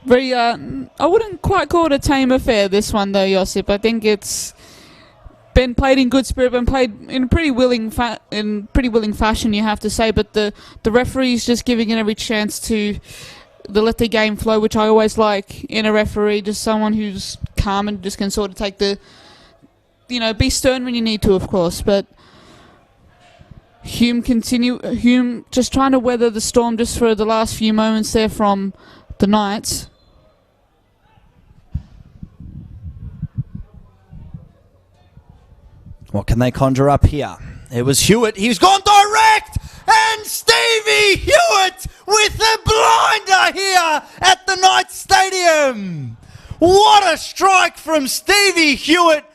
Very, I wouldn't quite call it a tame affair, this one though, Josip. I think it's been played in good spirit, been played in pretty willing fashion, you have to say. But the referee's just giving it every chance to let the game flow, which I always like in a referee. Just someone who's calm and just can sort of take the, be stern when you need to, of course. But Hume just trying to weather the storm just for the last few moments there from the Knights. What can they conjure up here? It was Hewitt. He's gone direct! And Stevie Hewitt with the blinder here at the Knights Stadium. What a strike from Stevie Hewitt.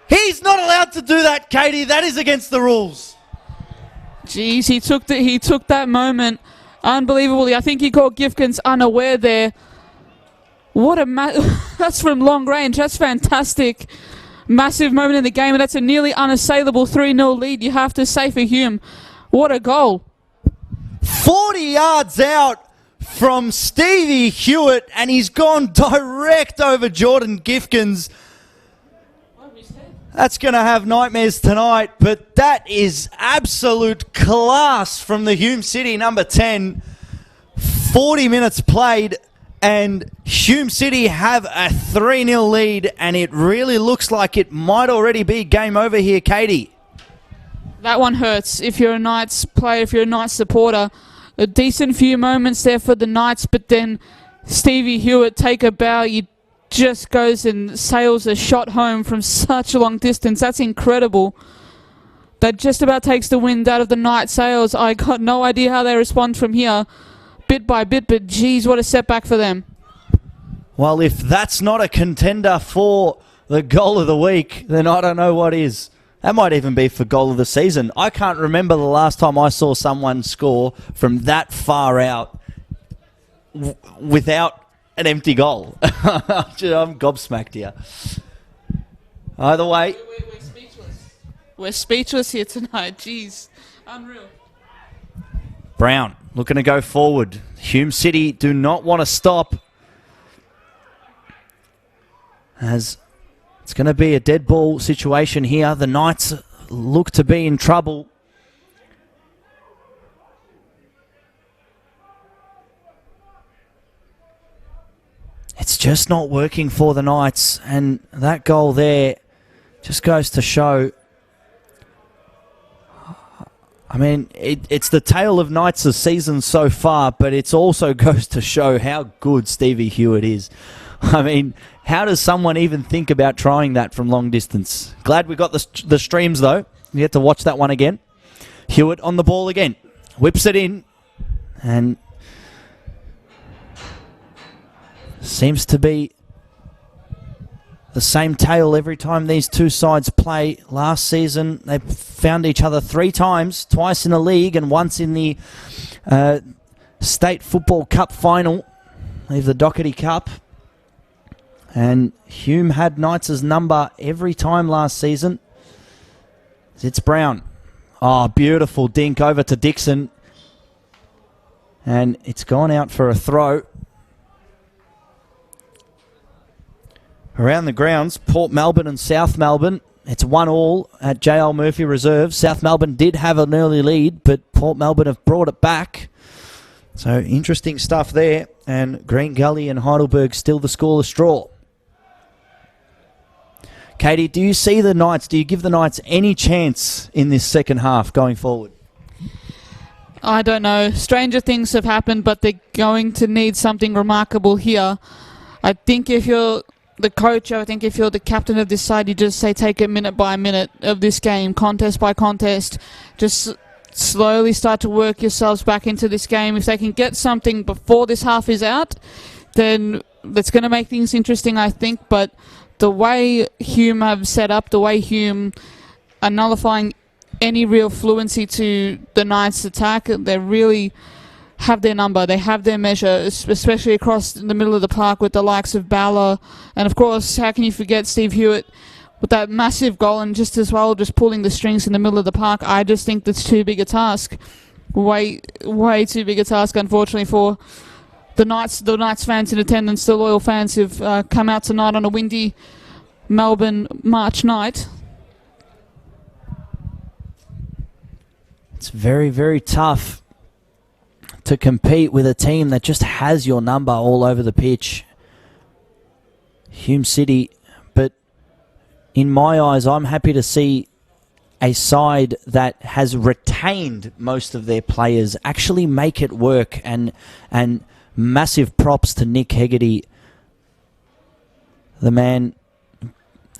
He's not allowed to do that, Katie. That is against the rules. Jeez, he took that moment unbelievably. I think he caught Gifkins unaware there. What a that's from long range. That's fantastic. Massive moment in the game, and that's a nearly unassailable 3-0 lead, you have to say, for Hume. What a goal. 40 yards out from Stevie Hewitt, and he's gone direct over Jordan Gifkins. That's going to have nightmares tonight, but that is absolute class from the Hume City number 10. 40 minutes played, and Hume City have a 3-0 lead, and it really looks like it might already be game over here, Katie. That one hurts if you're a Knights player, if you're a Knights supporter. A decent few moments there for the Knights, but then Stevie Hewitt, take a bow. He just goes and sails a shot home from such a long distance. That's incredible. That just about takes the wind out of the Knights' sails. I got no idea how they respond from here, bit by bit, but geez, what a setback for them. Well, if that's not a contender for the goal of the week, then I don't know what is. That might even be for goal of the season. I can't remember the last time I saw someone score from that far out without an empty goal. I'm gobsmacked here. Either way. We're speechless. We're speechless here tonight. Jeez. Unreal. Brown looking to go forward. Hume City do not want to stop, as it's going to be a dead ball situation here. The Knights look to be in trouble. It's just not working for the Knights, and that goal there just goes to show. I mean, it's the tale of Knights' season so far, but it also goes to show how good Stevie Hewitt is. I mean, how does someone even think about trying that from long distance? Glad we got the streams, though. You get to watch that one again. Hewitt on the ball again. Whips it in. And seems to be the same tale every time these two sides play. Last season, they found each other 3 times, twice in the league and once in the State Football Cup final, the Doherty Cup. And Hume had Knights' number every time last season. It's Brown. Oh, beautiful dink over to Dixon. And it's gone out for a throw. Around the grounds, Port Melbourne and South Melbourne. It's 1-1 at JL Murphy Reserve. South Melbourne did have an early lead, but Port Melbourne have brought it back. So interesting stuff there. And Green Gully and Heidelberg still the scoreless draw. Katie, do you see the Knights? Do you give the Knights any chance in this second half going forward? I don't know. Stranger things have happened, but they're going to need something remarkable here. I think if you're the coach, I think if you're the captain of this side, you just say take it minute by minute of this game, contest by contest. Just slowly start to work yourselves back into this game. If they can get something before this half is out, then that's going to make things interesting, I think. But the way Hume have set up, the way Hume are nullifying any real fluency to the Knights' attack. They really have their number. They have their measure, especially across the middle of the park with the likes of Bala. And, of course, how can you forget Steve Hewitt with that massive goal and just as well just pulling the strings in the middle of the park. I just think that's too big a task. Way too big a task, unfortunately, for the Knights fans in attendance, the loyal fans who've come out tonight on a windy Melbourne March night. It's very, very tough to compete with a team that just has your number all over the pitch. Hume City, but in my eyes, I'm happy to see a side that has retained most of their players actually make it work, and massive props to Nick Hegarty, the man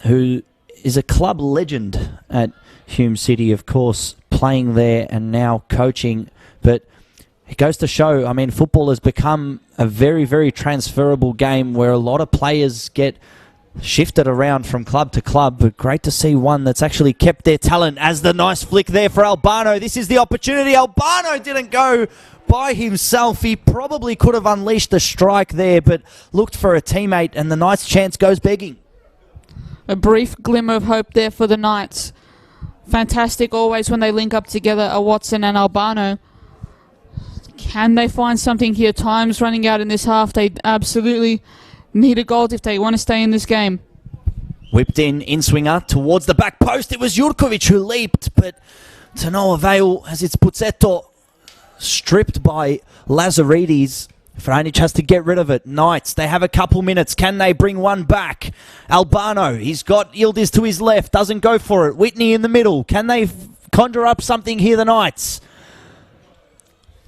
who is a club legend at Hume City, of course, playing there and now coaching. But it goes to show, I mean, football has become a very, very transferable game where a lot of players get shifted around from club to club, but great to see one that's actually kept their talent. As the nice flick there for Albano. This is the opportunity. Albano didn't go by himself. He probably could have unleashed the strike there, but looked for a teammate, and the Knights' chance goes begging. A brief glimmer of hope there for the Knights. Fantastic always when they link up together, a Watson and Albano. Can they find something here? Time's running out in this half. They absolutely need a goal if they want to stay in this game. Whipped in swinger towards the back post. It was Jurkovic who leaped, but to no avail as it's Puzzetto stripped by Lazaridis. Franic has to get rid of it. Knights, they have a couple minutes. Can they bring one back? Albano, he's got Yildiz to his left, doesn't go for it. Whitney in the middle. Can they conjure up something here, the Knights?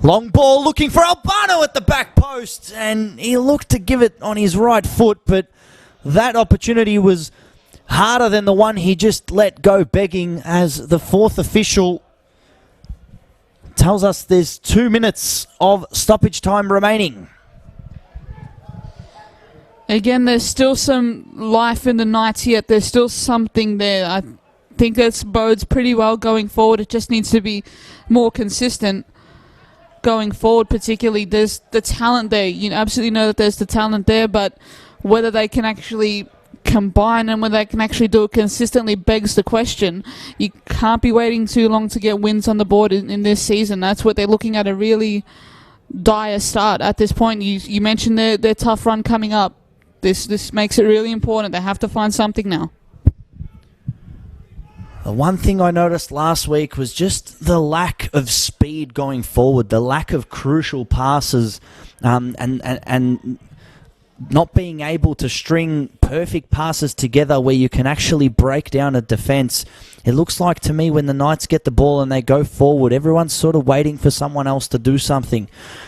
Long ball looking for Albano at the back post, and he looked to give it on his right foot, but that opportunity was harder than the one he just let go begging, as the fourth official tells us there's 2 minutes of stoppage time remaining. Again, there's still some life in the Knights yet. There's still something there. I think that bodes pretty well going forward. It just needs to be more consistent going forward, particularly. There's the talent there. You absolutely know that there's the talent there, but whether they can actually combine and whether they can actually do it consistently begs the question. You can't be waiting too long to get wins on the board in this season. That's what they're looking at, a really dire start at this point. You mentioned their tough run coming up. This makes it really important. They have to find something now. The one thing I noticed last week was just the lack of speed going forward, the lack of crucial passes, and not being able to string perfect passes together where you can actually break down a defence. It looks like to me when the Knights get the ball and they go forward, everyone's sort of waiting for someone else to do something.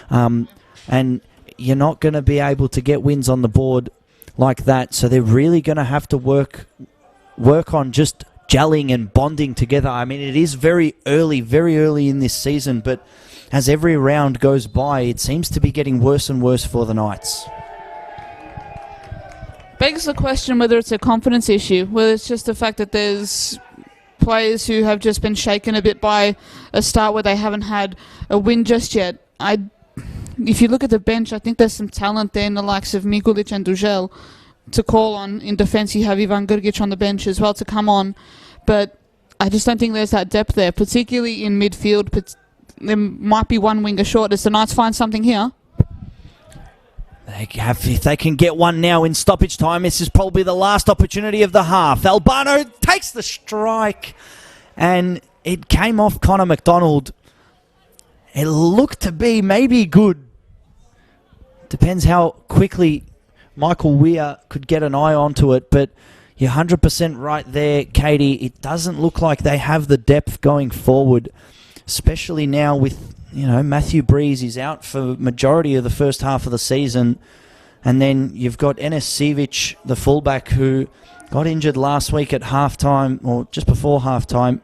And you're not going to be able to get wins on the board like that. So they're really going to have to work on just gelling and bonding together. I mean, it is very early in this season, but as every round goes by, it seems to be getting worse and worse for the Knights. Begs the question whether it's a confidence issue, whether it's just the fact that there's players who have just been shaken a bit by a start where they haven't had a win just yet. If you look at the bench, I think there's some talent there in the likes of Mikulic and Dužel to call on. In defence, you have Ivan Grgic on the bench as well to come on. But I just don't think there's that depth there, particularly in midfield. But there might be one winger short. Does the Knights find something here? If they can get one now in stoppage time, this is probably the last opportunity of the half. Albano takes the strike, and it came off Connor McDonald. It looked to be maybe good. Depends how quickly Michael Weir could get an eye onto it, but you're 100% right there, Katie. It doesn't look like they have the depth going forward, especially now with, Matthew Breeze is out for majority of the first half of the season. And then you've got Enes Sivic, the fullback, who got injured last week at halftime, or just before halftime,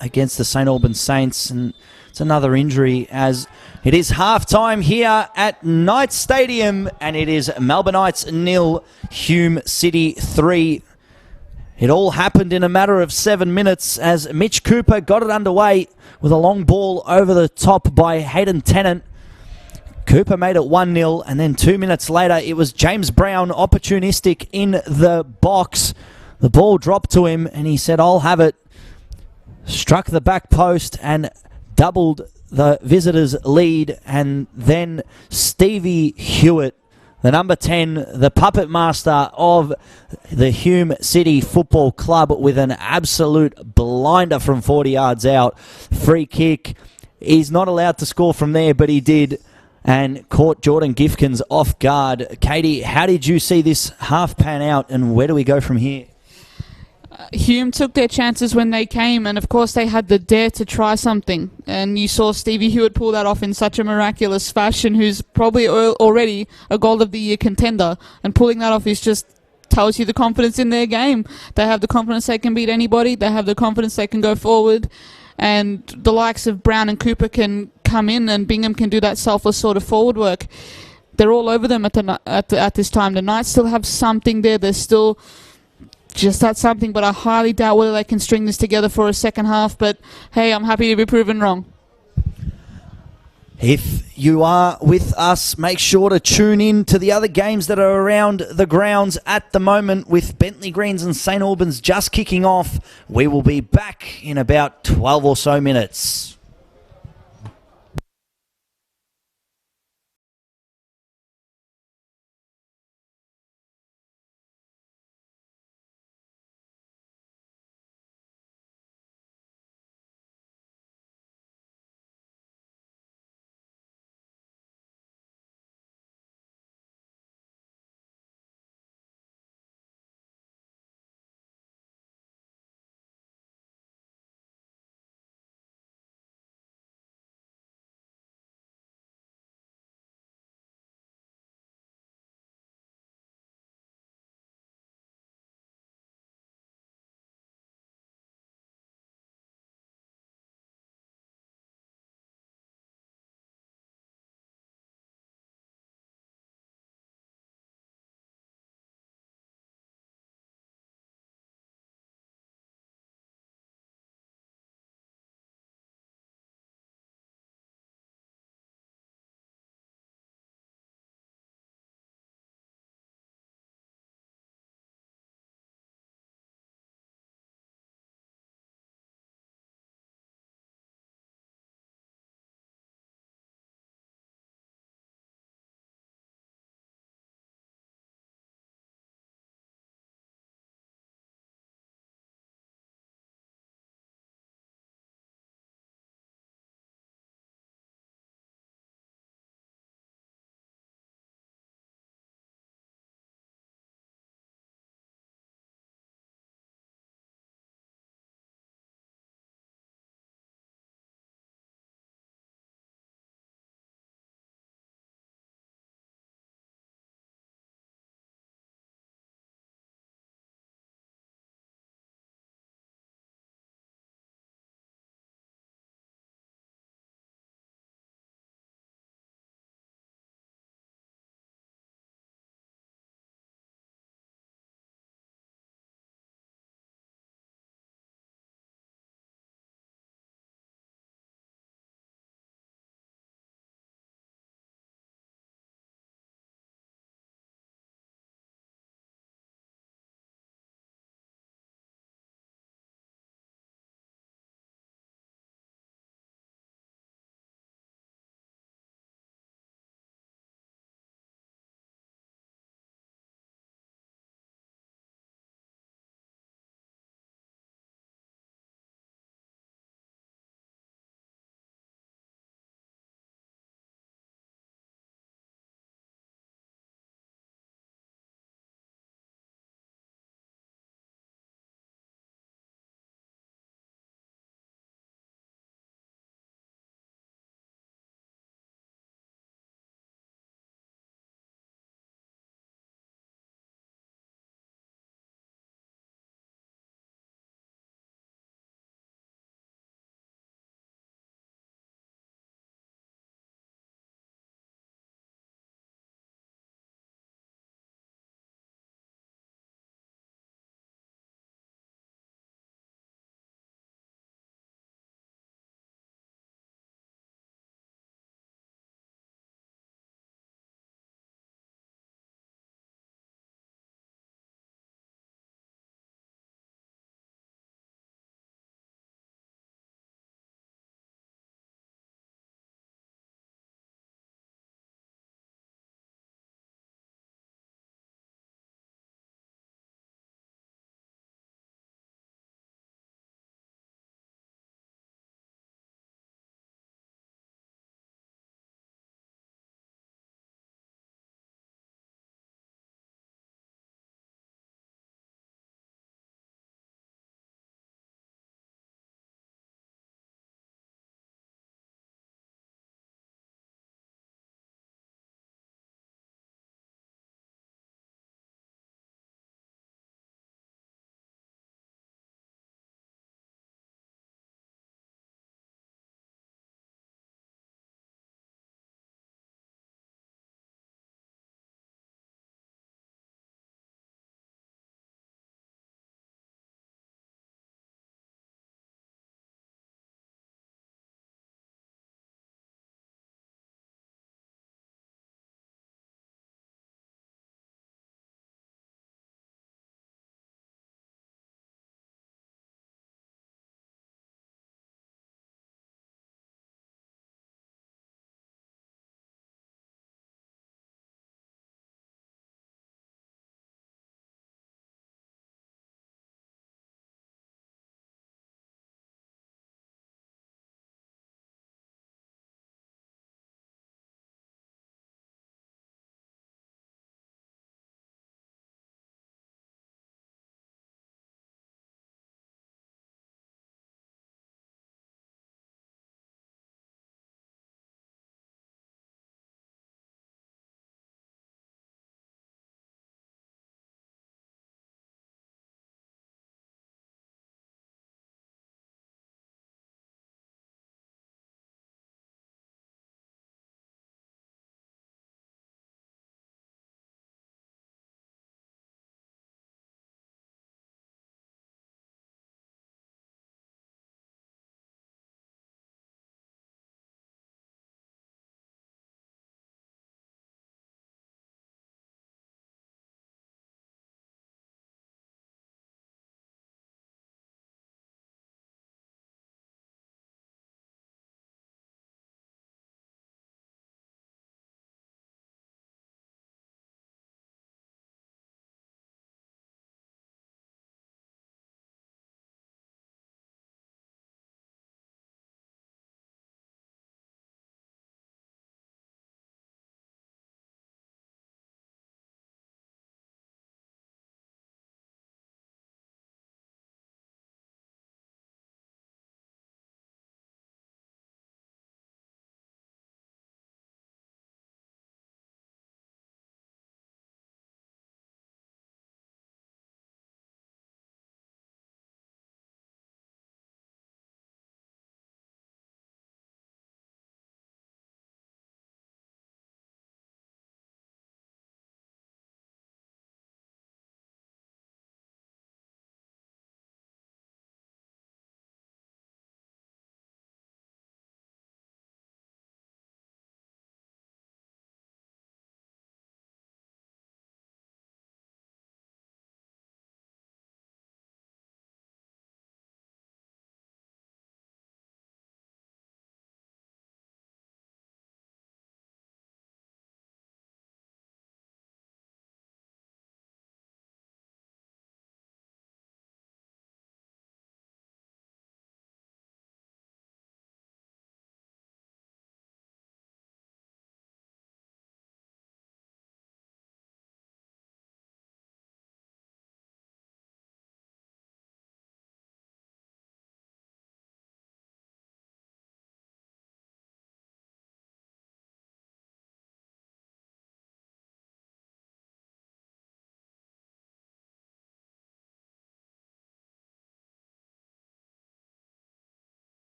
against the St. Albans Saints. And it's another injury, as it is halftime here at Knights Stadium. And it is Melbourne Knights 0, Hume City 3. It all happened in a matter of 7 minutes as Mitch Cooper got it underway with a long ball over the top by Hayden Tennant. Cooper made it 1-0, and then 2 minutes later it was James Brown opportunistic in the box. The ball dropped to him and he said, "I'll have it." Struck the back post and doubled the visitors' lead, and then Stevie Hewitt, the number 10, the puppet master of the Hume City Football Club, with an absolute blinder from 40 yards out. Free kick. He's not allowed to score from there, but he did, and caught Jordan Gifkins off guard. Katie, how did you see this half pan out, and where do we go from here? Hume took their chances when they came, and of course they had the dare to try something. And you saw Stevie Hewitt pull that off in such a miraculous fashion, who's probably already a Goal of the Year contender. And pulling that off is just tells you the confidence in their game. They have the confidence they can beat anybody. They have the confidence they can go forward. And the likes of Brown and Cooper can come in, and Bingham can do that selfless sort of forward work. They're all over them at this time. The Knights still have something there. They're still just that something, but I highly doubt whether they can string this together for a second half. But hey, I'm happy to be proven wrong. If you are with us, make sure to tune in to the other games that are around the grounds at the moment, with Bentley Greens and St Albans just kicking off. We will be back in about 12 or so minutes.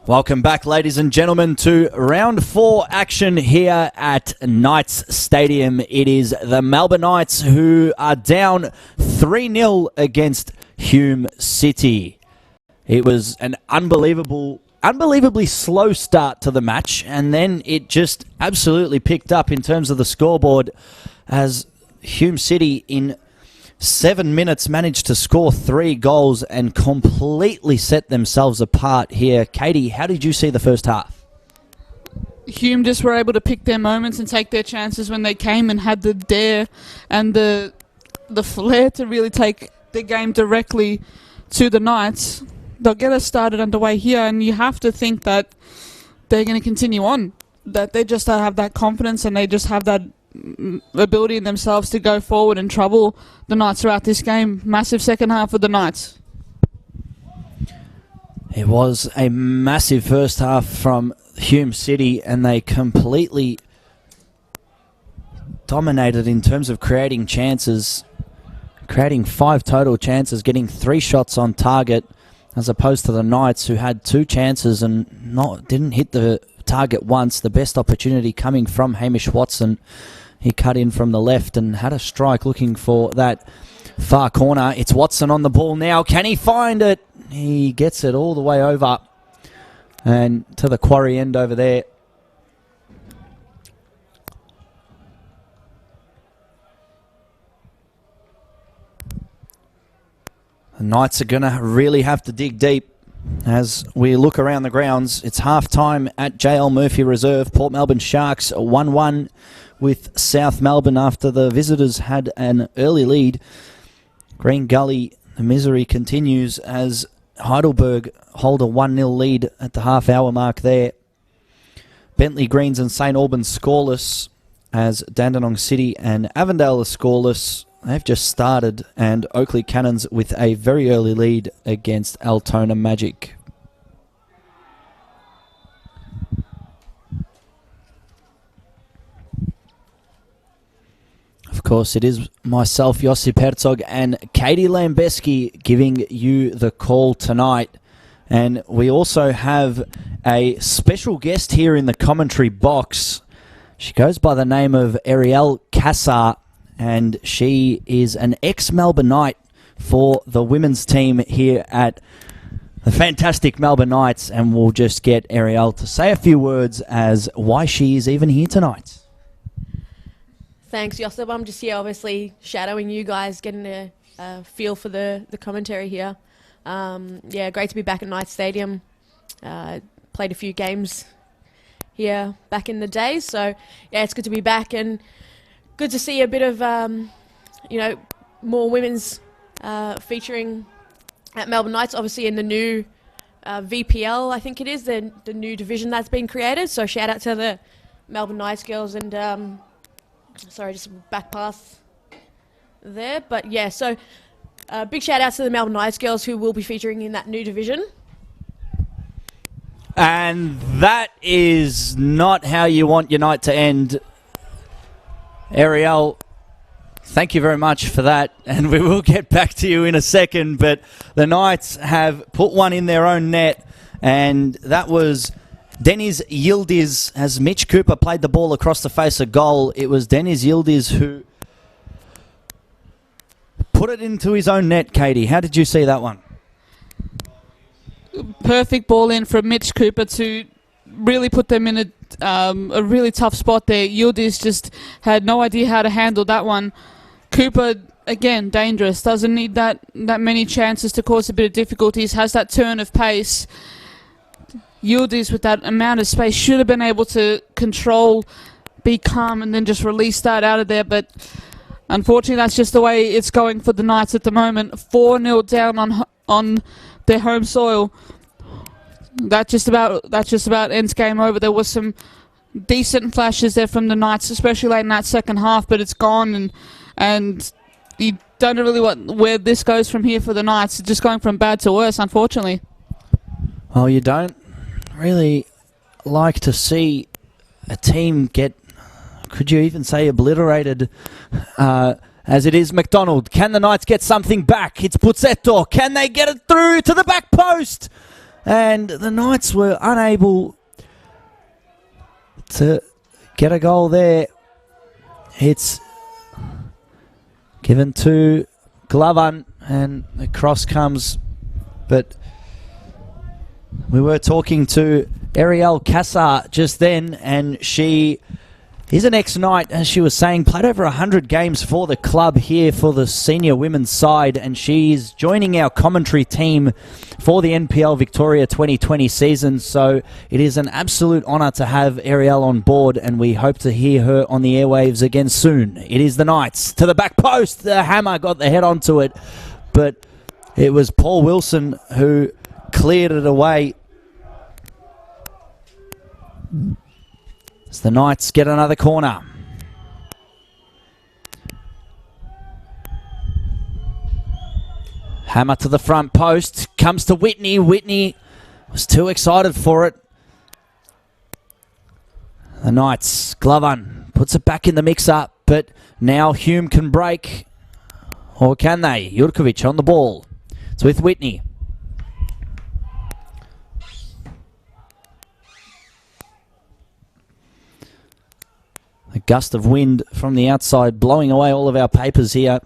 Welcome back, ladies and gentlemen, to round 4 action here at Knights Stadium. It is the Melbourne Knights who are down 3-0 against Hume City. It was an unbelievably slow start to the match, and then it just absolutely picked up in terms of the scoreboard as Hume City in 7 minutes managed to score 3 goals and completely set themselves apart here. Katie, how did you see the first half? Hume just were able to pick their moments and take their chances when they came, and had the dare and the flair to really take the game directly to the Knights. They'll get us started underway here, and you have to think that they're going to continue on, that they just have that confidence and they just have that ability in themselves to go forward and trouble the Knights throughout this game. Massive second half of the Knights. It was a massive first half from Hume City, and they completely dominated in terms of creating chances, creating 5 total chances, getting 3 shots on target, as opposed to the Knights, who had 2 chances and didn't hit the target once. The best opportunity coming from Hamish Watson. He cut in from the left and had a strike looking for that far corner. It's Watson on the ball now. Can he find it? He gets it all the way over and to the quarry end over there. The Knights are going to really have to dig deep as we look around the grounds. It's half-time at JL Murphy Reserve. Port Melbourne Sharks 1-1 with South Melbourne after the visitors had an early lead. Green Gully, the misery continues as Heidelberg hold a 1-0 lead at the half-hour mark there. Bentley Greens and St Albans scoreless as Dandenong City and Avondale are scoreless. They've just started, and Oakley Cannons with a very early lead against Altona Magic. Of course, it is myself, Josip Herzog, and Katie Lambeski giving you the call tonight. And we also have a special guest here in the commentary box. She goes by the name of Ariel Cassar, and she is an ex-Melbourne Knight for the women's team here at the fantastic Melbourne Knights. And we'll just get Ariel to say a few words as why she is even here tonight. Thanks, Josip. I'm just here, obviously, shadowing you guys, getting a feel for the commentary here. Yeah, great to be back at Knights Stadium. Played a few games here back in the day, so yeah, it's good to be back and good to see a bit of, more women's featuring at Melbourne Knights. Obviously, in the new VPL, I think it is the new division that's been created. So shout out to the Melbourne Knights girls and. Sorry, just back pass there. But yeah, so big shout out to the Melbourne Knights girls who will be featuring in that new division. And that is not how you want your night to end. Ariel, thank you very much for that. And we will get back to you in a second. But the Knights have put one in their own net, and that was Deniz Yildiz. As Mitch Cooper played the ball across the face of goal, it was Deniz Yildiz who put it into his own net. Katie, how did you see that one? Perfect ball in from Mitch Cooper to really put them in a really tough spot there. Yildiz just had no idea how to handle that one. Cooper, again, dangerous. Doesn't need that many chances to cause a bit of difficulties. Has that turn of pace. Yildiz, with that amount of space, should have been able to control, be calm, and then just release that out of there. But unfortunately, that's just the way it's going for the Knights at the moment. 4-0 down on their home soil. That just about ends game over. There was some decent flashes there from the Knights, especially late in that second half, but it's gone, and you don't know really where this goes from here for the Knights. It's just going from bad to worse, unfortunately. Well, you don't really like to see a team get, could you even say, obliterated as it is. McDonald, can the Knights get something back? It's Puzzetto. Can they get it through to the back post? And the Knights were unable to get a goal there. It's given to Glavan, and the cross comes, but we were talking to Ariel Cassar just then, and she is an ex-Knight, as she was saying, played over 100 games for the club here for the senior women's side, and she's joining our commentary team for the NPL Victoria 2020 season. So it is an absolute honour to have Ariel on board, and we hope to hear her on the airwaves again soon. It is the Knights to the back post. The hammer got the head onto it, but it was Paul Wilson who cleared it away. As the Knights get another corner. Hammer to the front post. Comes to Whitney. Whitney was too excited for it. The Knights, Glovan puts it back in the mix-up, but now Hume can break. Or can they? Jurkovic on the ball. It's with Whitney. A gust of wind from the outside blowing away all of our papers here.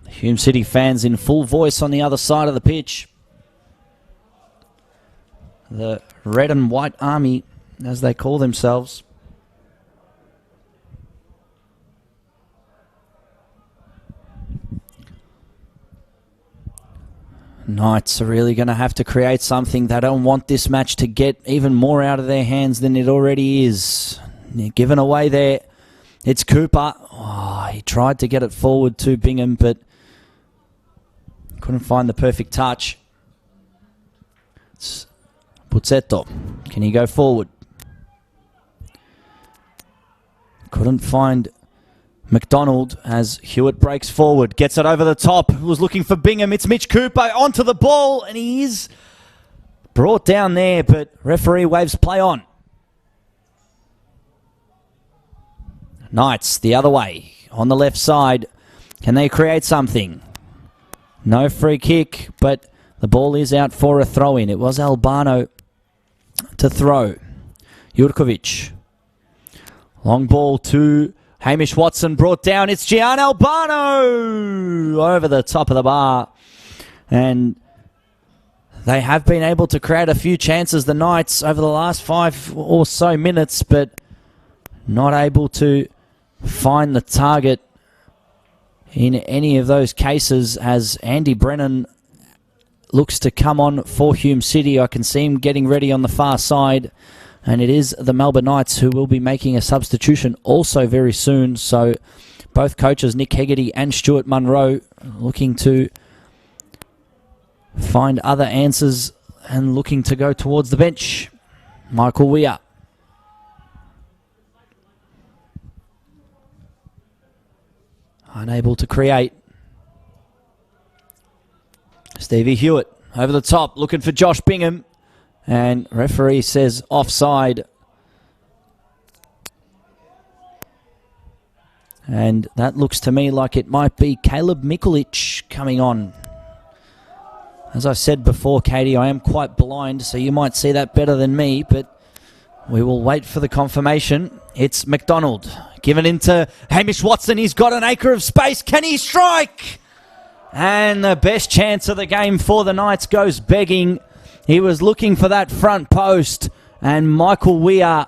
Hume City fans in full voice on the other side of the pitch. The Red and White Army, as they call themselves. Knights are really going to have to create something. They don't want this match to get even more out of their hands than it already is. They're given away there. It's Cooper. Oh, he tried to get it forward to Bingham, but couldn't find the perfect touch. It's Buzzetto. Can he go forward? Couldn't find McDonald as Hewitt breaks forward, gets it over the top, was looking for Bingham. It's Mitch Cooper onto the ball, and he is brought down there, but referee waves play on. Knights the other way on the left side. Can they create something? No free kick, but the ball is out for a throw-in. It was Albano to throw. Jurkovic. Long ball to Hamish Watson, brought down. It's Gian Albano over the top of the bar. And they have been able to create a few chances, the Knights, over the last 5 or so minutes, but not able to find the target in any of those cases, as Andy Brennan looks to come on for Hume City. I can see him getting ready on the far side. And it is the Melbourne Knights who will be making a substitution also very soon. So both coaches, Nick Hegarty and Stuart Munro, looking to find other answers and looking to go towards the bench. Michael Weir. Unable to create. Stevie Hewitt over the top, looking for Josh Bingham. And referee says offside. And that looks to me like it might be Caleb Mikulich coming on. As I said before, Katie, I am quite blind, so you might see that better than me, but we will wait for the confirmation. It's McDonald. Given into Hamish Watson. He's got an acre of space. Can he strike? And the best chance of the game for the Knights goes begging. He was looking for that front post, and Michael Weir,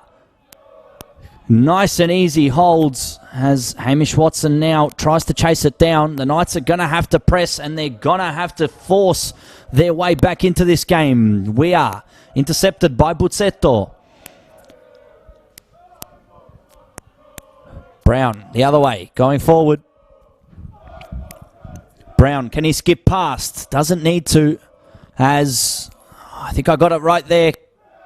nice and easy holds as Hamish Watson now tries to chase it down. The Knights are going to have to press, and they're going to have to force their way back into this game. Weir intercepted by Buzzetto. Brown the other way, going forward. Brown, can he skip past? Doesn't need to, as I think I got it right there,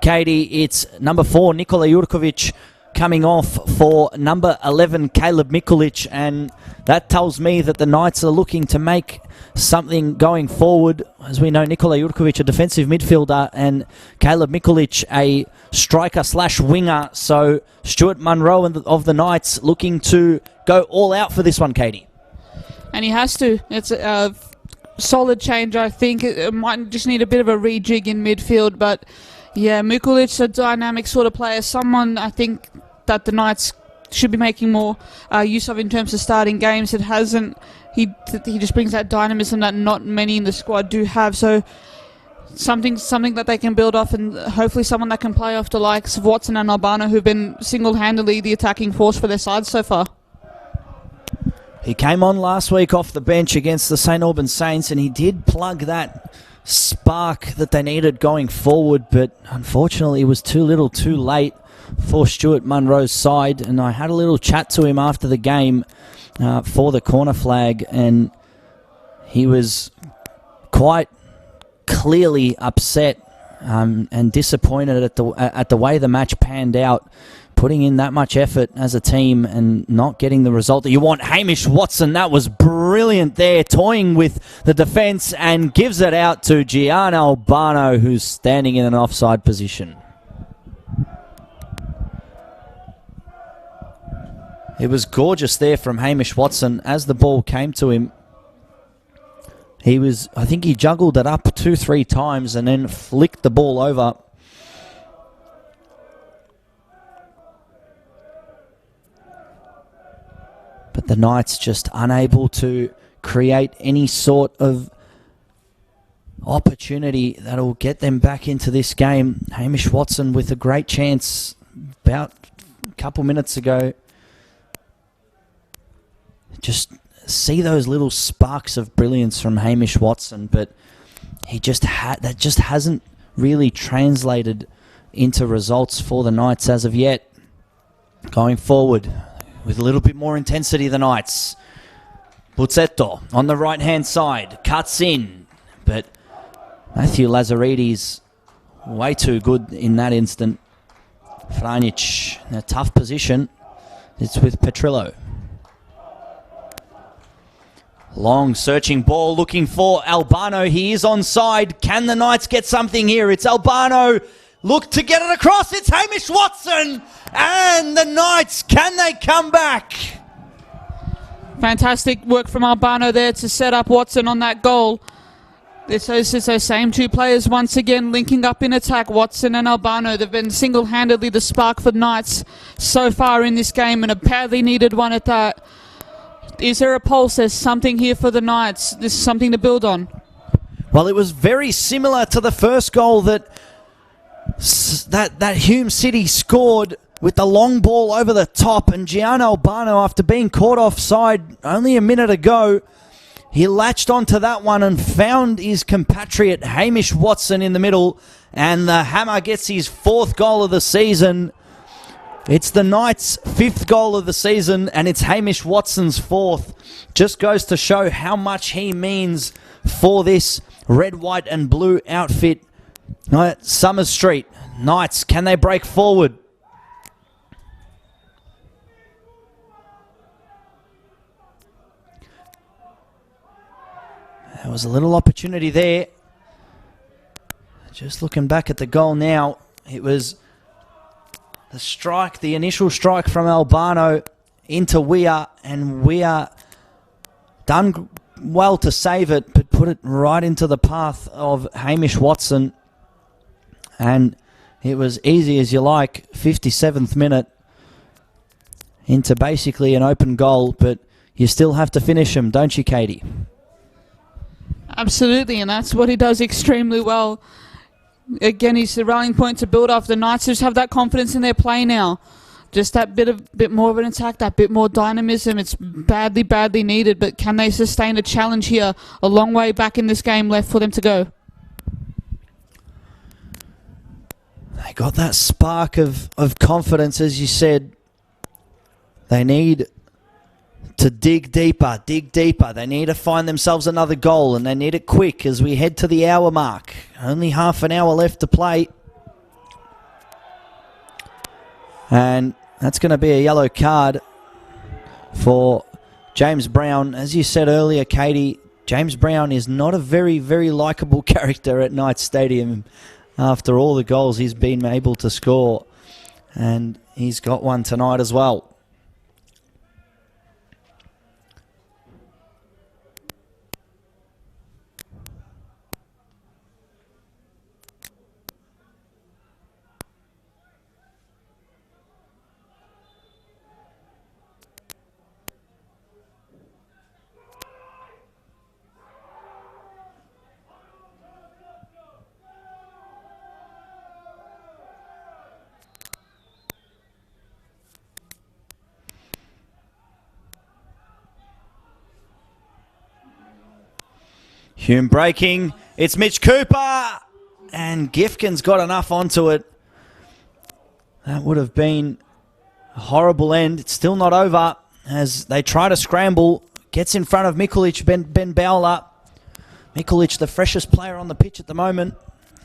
Katie. It's number 4, Nikola Jurkovic, coming off for number 11, Caleb Mikulic, and that tells me that the Knights are looking to make something going forward. As we know, Nikola Jurkovic, a defensive midfielder, and Caleb Mikulic, a striker/winger. So Stuart Munro of the Knights looking to go all out for this one, Katie. And he has to. It's a solid change, I think. It might just need a bit of a rejig in midfield, but yeah, Mikulic's a dynamic sort of player. Someone I think that the Knights should be making more use of in terms of starting games. It hasn't. He just brings that dynamism that not many in the squad do have. So something that they can build off, and hopefully someone that can play off the likes of Watson and Albano, who've been single-handedly the attacking force for their side so far. He came on last week off the bench against the St Albans Saints, and he did plug that spark that they needed going forward, but unfortunately it was too little too late for Stuart Munro's side. And I had a little chat to him after the game for the corner flag, and he was quite clearly upset and disappointed at the way the match panned out, putting in that much effort as a team and not getting the result that you want. Hamish Watson, that was brilliant there, toying with the defence, and gives it out to Gian Albano, who's standing in an offside position. It was gorgeous there from Hamish Watson as the ball came to him. I think he juggled it up 2-3 times and then flicked the ball over. But the Knights just unable to create any sort of opportunity that'll get them back into this game. Hamish Watson with a great chance about a couple minutes ago. Just see those little sparks of brilliance from Hamish Watson, but that just hasn't really translated into results for the Knights as of yet. Going forward with a little bit more intensity, the Knights. Buzzetto on the right-hand side, cuts in, but Matthew Lazaridis way too good in that instant. Franjic in a tough position. It's with Petrillo. Long searching ball looking for Albano. He is onside. Can the Knights get something here? It's Albano. Look to get it across. It's Hamish Watson. And the Knights, can they come back? Fantastic work from Albano there to set up Watson on that goal. It's those same two players once again linking up in attack, Watson and Albano. They've been single-handedly the spark for the Knights so far in this game, and a badly needed one at that. Is there a pulse? There's something here for the Knights. This is something to build on. Well, it was very similar to the first goal that Hume City scored with the long ball over the top, and Gian Albano, after being caught offside only a minute ago, he latched onto that one and found his compatriot Hamish Watson in the middle, and the Hammer gets his 4th goal of the season. It's the Knights' 5th goal of the season, and it's Hamish Watson's 4th. Just goes to show how much he means for this red, white and blue outfit. Summers Street, Knights, can they break forward? There was a little opportunity there. Just looking back at the goal now, it was the strike, the initial strike from Albano into Weir, and Weir done well to save it, but put it right into the path of Hamish Watson. And it was easy as you like, 57th minute, into basically an open goal, but you still have to finish them, don't you, Katie? Absolutely, and that's what he does extremely well. Again, he's the rallying point to build off. The Knights just have that confidence in their play now. Just that bit more of an attack, that bit more dynamism. It's badly needed, but can they sustain a challenge here? A long way back in this game left for them to go. They got that spark of confidence, as you said. They need to dig deeper. They need to find themselves another goal, and they need it quick as we head to the hour mark. Only half an hour left to play. And That's going to be a yellow card for James Brown. As you said earlier, Katie, James Brown is not a very, very likeable character at Knights Stadium after all the goals he's been able to score. And he's got one tonight as well. Hume breaking. It's Mitch Cooper. And Gifkin's got enough onto it. That would have been a horrible end. It's still not over as they try to scramble. Gets in front of Mikulic, Ben Bowler. Mikulic, the freshest player on the pitch at the moment.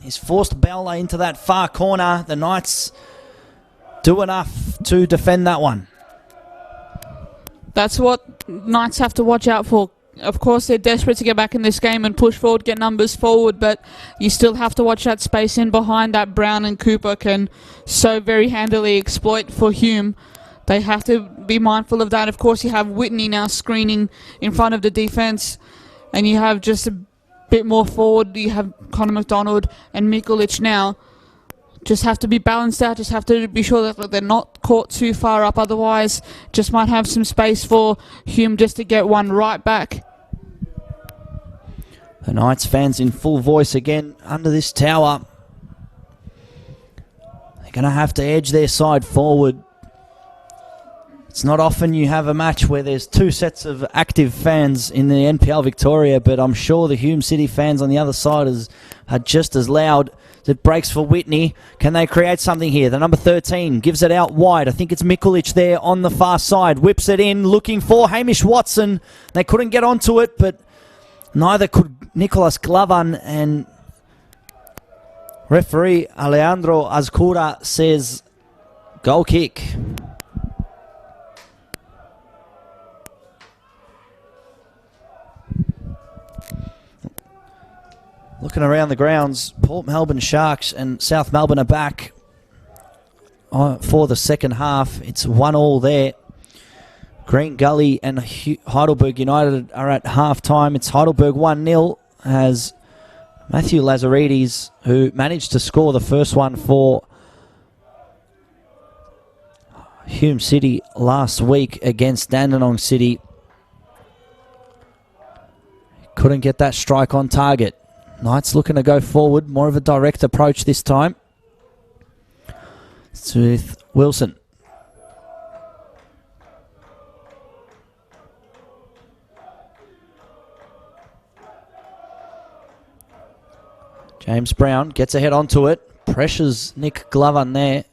He's forced Bowler into that far corner. The Knights do enough to defend that one. That's what Knights have to watch out for. Of course, they're desperate to get back in this game and push forward, get numbers forward, but you still have to watch that space in behind that Brown and Cooper can so very handily exploit for Hume. They have to be mindful of that. Of course, you have Whitney now screening in front of the defence, and you have just a bit more forward. You have Connor McDonald and Mikulic now. Just have to be balanced out, just have to be sure that they're not caught too far up, otherwise just might have some space for Hume just to get one right back. The Knights fans in full voice again under this tower. They're going to have to edge their side forward. It's not often you have a match where there's two sets of active fans in the NPL Victoria, but I'm sure the Hume City fans on the other side are just as loud. It breaks for Whitney. Can they create something here? The number 13 gives it out wide. I think it's Mikulic there on the far side. Whips it in, looking for Hamish Watson. They couldn't get onto it, but neither could Nicolas Glavan, and referee Alejandro Azcura says goal kick. Looking around the grounds, Port Melbourne Sharks and South Melbourne are back for the second half. It's 1-1 there. Green Gully and Heidelberg United are at half-time. It's Heidelberg 1-0 as Matthew Lazaridis, who managed to score the first one for Hume City last week against Dandenong City, couldn't get that strike on target. Knights looking to go forward, more of a direct approach this time. It's with Wilson. James Brown gets ahead onto it, pressures Nick Glover there.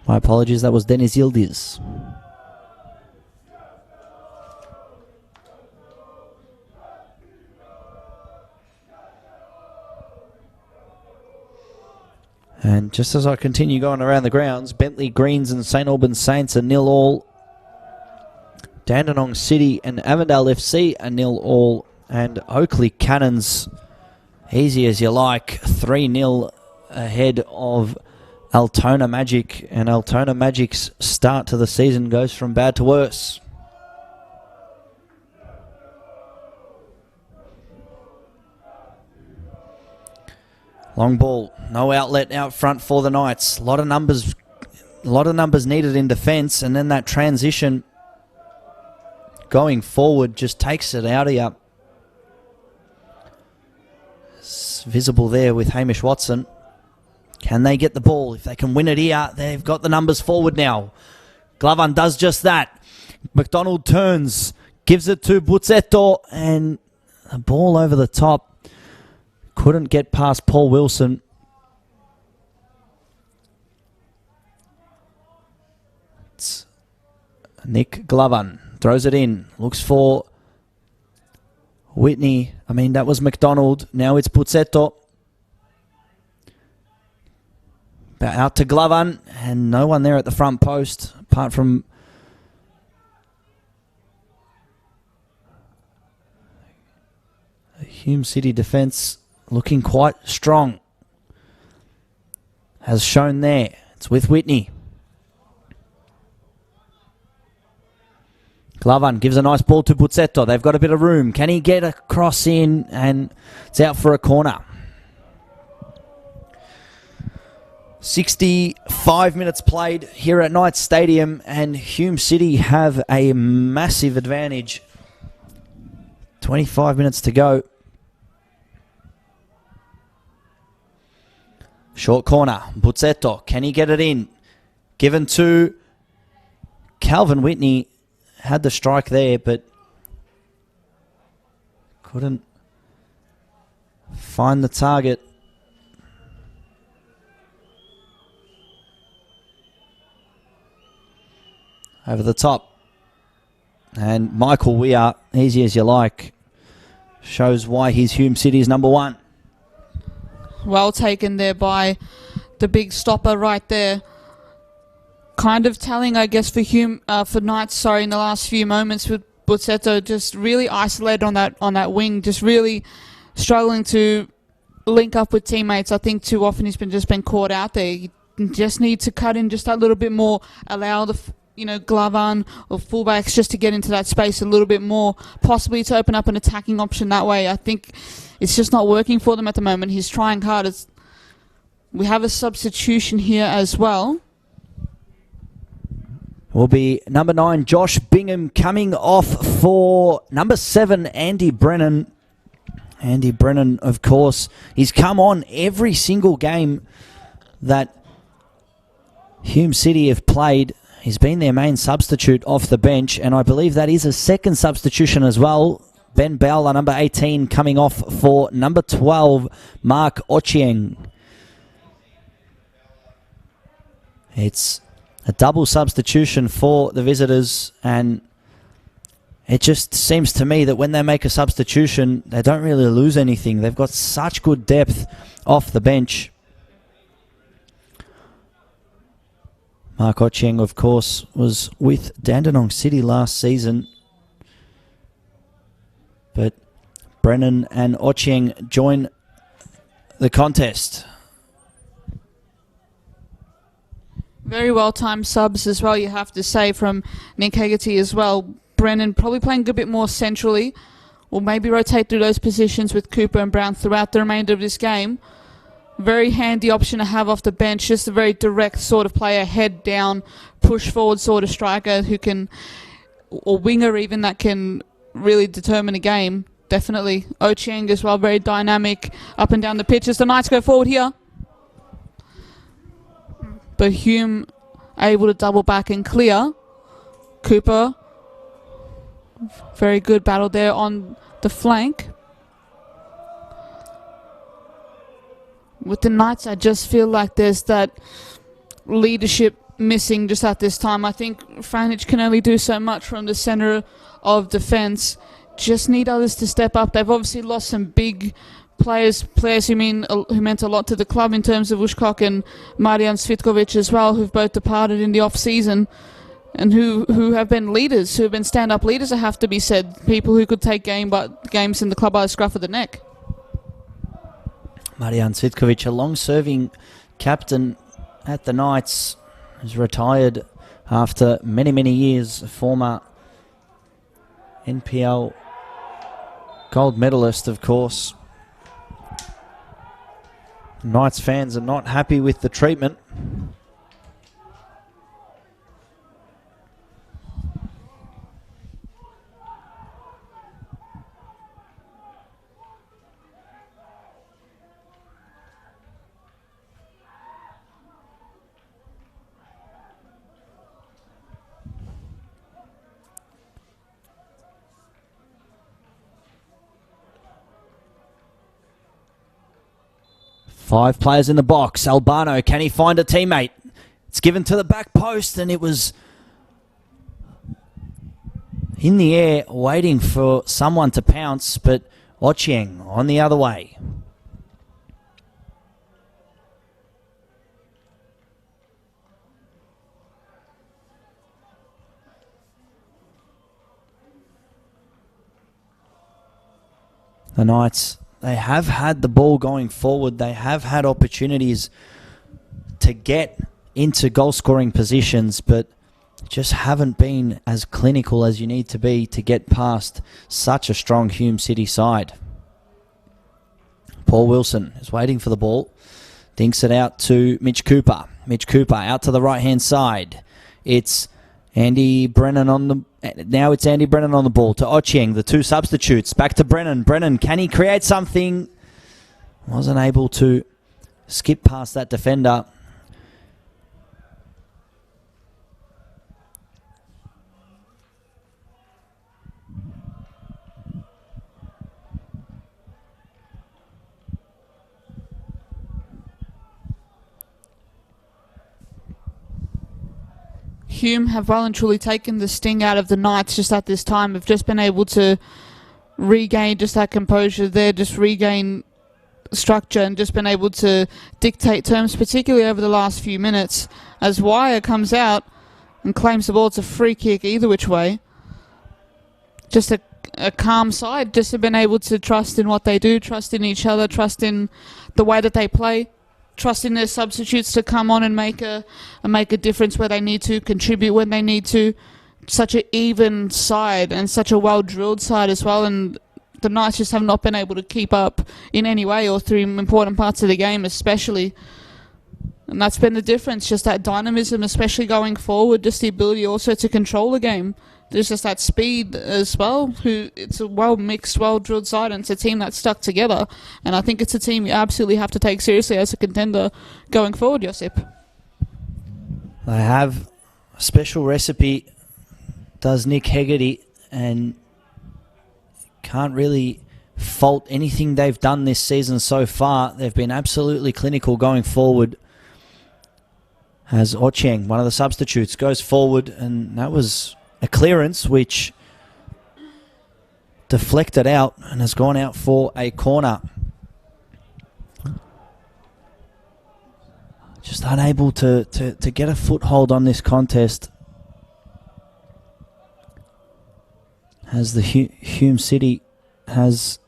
My apologies, that was Dennis Yildiz. And just as I continue going around the grounds, Bentley Greens and St Albans Saints are 0-0. Dandenong City and Avondale FC are 0-0. And Oakley Cannons, easy as you like, 3-0 ahead of Altona Magic. And Altona Magic's start to the season goes from bad to worse. Long ball, no outlet out front for the Knights. A lot of numbers needed in defence, and then that transition going forward just takes it out of you. It's visible there with Hamish Watson. Can they get the ball? If they can win it here, they've got the numbers forward now. Glavan does just that. McDonald turns, gives it to Buzzetto, and a ball over the top. Couldn't get past Paul Wilson. It's Nick Glavan. Throws it in. Looks for Whitney. That was McDonald. Now it's Buzzetto. Out to Glovan, and no one there at the front post, apart from the Hume City defence looking quite strong. As shown there, it's with Whitney. Glovan gives a nice ball to Buzzetto. They've got a bit of room. Can he get a cross in? And it's out for a corner. 65 minutes played here at Knights Stadium, and Hume City have a massive advantage. 25 minutes to go. Short corner. Buzzetto. Can he get it in? Given to Calvin Whitney. Had the strike there, but couldn't find the target. Over the top. And Michael Weir, easy as you like, shows why he's Hume City's number one. Well taken there by the big stopper right there. Kind of telling, I guess, for Knights, in the last few moments with Buzzetto just really isolated on that wing, just really struggling to link up with teammates. I think too often he's been caught out there. You just need to cut in just a little bit more, allow the Glovan or fullbacks just to get into that space a little bit more, possibly to open up an attacking option that way. I think it's just not working for them at the moment. He's trying hard. We have a substitution here as well. Will be number 9, Josh Bingham, coming off for number 7, Andy Brennan. Andy Brennan, of course, he's come on every single game that Hume City have played. He's been their main substitute off the bench, and I believe that is a second substitution as well. Ben Bowler, number 18, coming off for number 12, Mark Ochieng. It's a double substitution for the visitors, and it just seems to me that when they make a substitution, they don't really lose anything. They've got such good depth off the bench. Mark Ochieng, of course, was with Dandenong City last season, but Brennan and Ochieng join the contest. Very well-timed subs as well, you have to say, from Nick Hegarty as well. Brennan probably playing a bit more centrally, or maybe rotate through those positions with Cooper and Brown throughout the remainder of this game. Very handy option to have off the bench, just a very direct sort of player, head down, push forward sort of striker who can, or winger even, that can really determine a game. Definitely. Ochieng as well, very dynamic up and down the pitch as the Knights go forward here. But Hume able to double back and clear. Cooper, very good battle there on the flank. With the Knights, I just feel like there's that leadership missing just at this time. I think Franich can only do so much from the centre of defence. Just need others to step up. They've obviously lost some big players who meant a lot to the club in terms of Ushkok and Marijan Svitkovic as well, who've both departed in the off-season, and who have been leaders, who have been stand-up leaders, it have to be said. People who could take games in the club by the scruff of the neck. Marijan Svitkovic, a long-serving captain at the Knights, who's retired after many, many years, a former NPL gold medalist, of course. Knights fans are not happy with the treatment. Five players in the box. Albano, can he find a teammate? It's given to the back post, and it was in the air waiting for someone to pounce, but Ochieng on the other way. The Knights, they have had the ball going forward. They have had opportunities to get into goal-scoring positions, but just haven't been as clinical as you need to be to get past such a strong Hume City side. Paul Wilson is waiting for the ball. Dinks it out to Mitch Cooper. Mitch Cooper out to the right-hand side. It's Andy Brennan on the... Now it's Andy Brennan on the ball to Ochieng, the two substitutes. Back to Brennan. Brennan, can he create something? Wasn't able to skip past that defender. Hume have well and truly taken the sting out of the Knights just at this time. Have just been able to regain just that composure there, just regain structure and just been able to dictate terms, particularly over the last few minutes, as Wire comes out and claims the ball. It's a free kick either which way. Just a calm side, just have been able to trust in what they do, trust in each other, trust in the way that they play, trust in their substitutes to come on and make a difference where they need to, contribute when they need to. Such an even side and such a well-drilled side as well, and the Knights just have not been able to keep up in any way or through important parts of the game especially. And that's been the difference, just that dynamism, especially going forward, just the ability also to control the game. There's just that speed as well. It's a well-mixed, well-drilled side, and it's a team that's stuck together. And I think it's a team you absolutely have to take seriously as a contender going forward, Josip. They have a special recipe, does Nick Hegarty, and can't really fault anything they've done this season so far. They've been absolutely clinical going forward. As Ochieng, one of the substitutes, goes forward, and that was a clearance which deflected out and has gone out for a corner. Just unable to get a foothold on this contest. As the Hume City has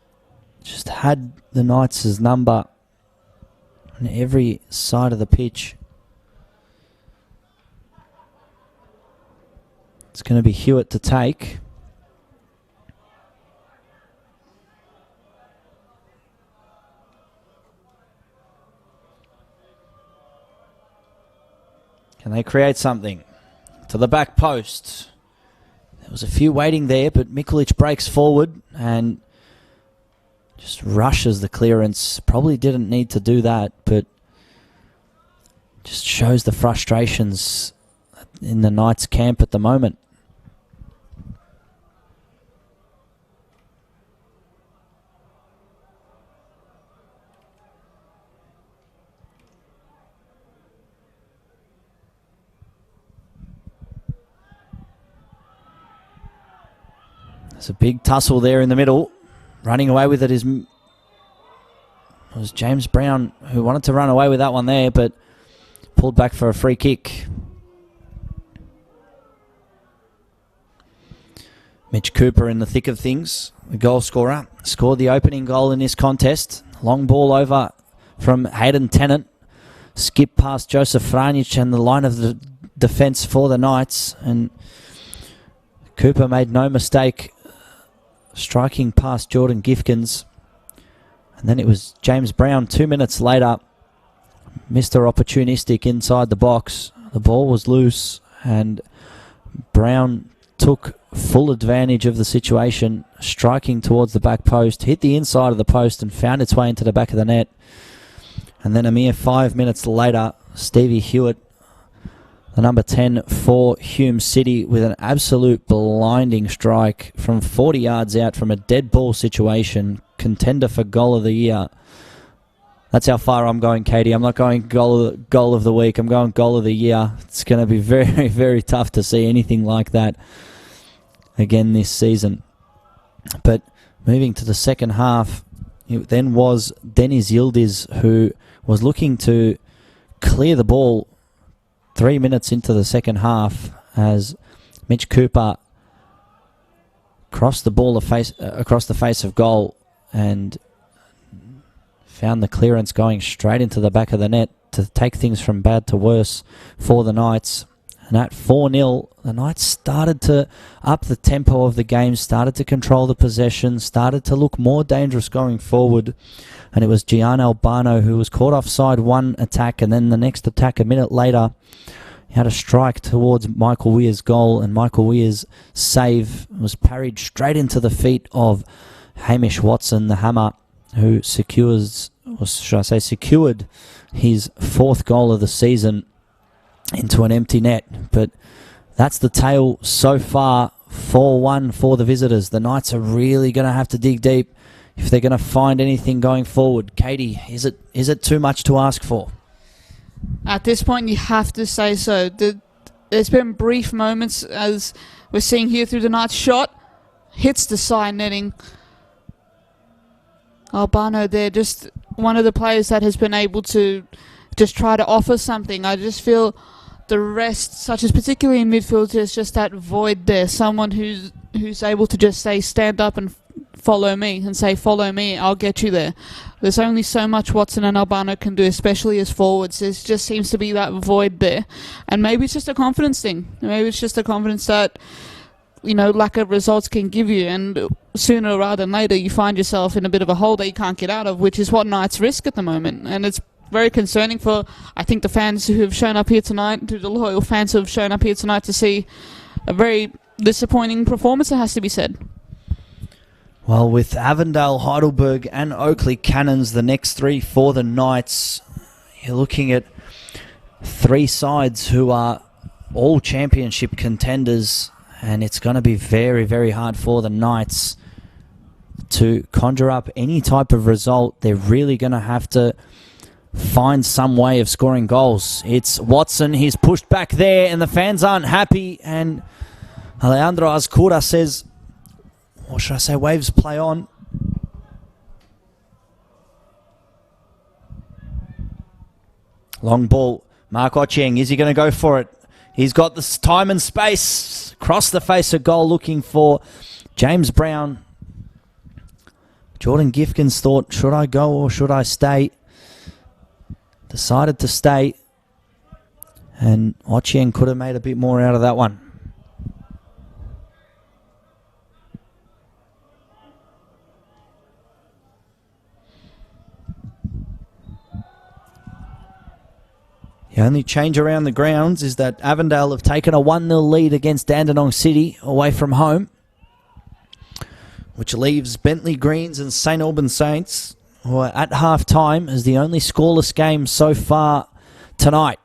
just had the Knights' number on every side of the pitch. It's going to be Hewitt to take. Can they create something? To the back post. There was a few waiting there, but Mikulic breaks forward and just rushes the clearance. Probably didn't need to do that, but just shows the frustrations in the Knights camp at the moment. There's a big tussle there in the middle. Running away with it was James Brown, who wanted to run away with that one there, but pulled back for a free kick. Mitch Cooper in the thick of things, the goal scorer, scored the opening goal in this contest. Long ball over from Hayden Tennant. Skip past Joseph Franjic and the line of the defence for the Knights. And Cooper made no mistake striking past Jordan Gifkins. And then it was James Brown 2 minutes later. Mr. Opportunistic inside the box. The ball was loose and Brown took full advantage of the situation, striking towards the back post, hit the inside of the post and found its way into the back of the net. And then a mere 5 minutes later, Stevie Hewitt, the number 10 for Hume City, with an absolute blinding strike from 40 yards out from a dead ball situation, contender for goal of the year. That's how far I'm going, Katie. I'm not going goal of the week. I'm going goal of the year. It's going to be very, very tough to see anything like that again this season. But moving to the second half, it then was Deniz Yildiz who was looking to clear the ball 3 minutes into the second half as Mitch Cooper crossed the ball across the face of goal and found the clearance going straight into the back of the net to take things from bad to worse for the Knights. And at 4-0, the Knights started to up the tempo of the game, started to control the possession, started to look more dangerous going forward. And it was Gian Albano who was caught offside one attack, and then the next attack a minute later, he had a strike towards Michael Weir's goal, and Michael Weir's save was parried straight into the feet of Hamish Watson, the hammer, who secured his fourth goal of the season into an empty net. But that's the tale so far. 4-1 for the visitors. The Knights are really going to have to dig deep if they're going to find anything going forward. Katie, is it too much to ask for? At this point, you have to say so. There's been brief moments, as we're seeing here through the Knights shot, hits the side netting. Albano there, just one of the players that has been able to just try to offer something. I just feel the rest, such as particularly in midfield, there's just that void there. Someone who's able to just say, stand up and follow me, and say, follow me, I'll get you there. There's only so much Watson and Albano can do, especially as forwards. There just seems to be that void there. And maybe it's just a confidence thing. Maybe it's just a confidence that, lack of results can give you. And sooner rather than later, you find yourself in a bit of a hole that you can't get out of, which is what Knights risk at the moment. And it's very concerning for, I think, the fans who have shown up here tonight, to the loyal fans who have shown up here tonight, to see a very disappointing performance, it has to be said. Well, with Avondale, Heidelberg and Oakley Cannons, the next three for the Knights, you're looking at three sides who are all championship contenders, and it's going to be very, very hard for the Knights to conjure up any type of result. They're really going to have to find some way of scoring goals. It's Watson, he's pushed back there, and the fans aren't happy, and Alejandro Azcura says, or should I say, waves play on. Long ball. Mark Ochieng, is he going to go for it? He's got the time and space. Across the face of goal looking for James Brown. Jordan Gifkins thought, should I go or should I stay? Decided to stay. And Ochieng could have made a bit more out of that one. The only change around the grounds is that Avondale have taken a 1-0 lead against Dandenong City away from home, which leaves Bentley Greens and St Albans Saints, who are at half-time, as the only scoreless game so far tonight.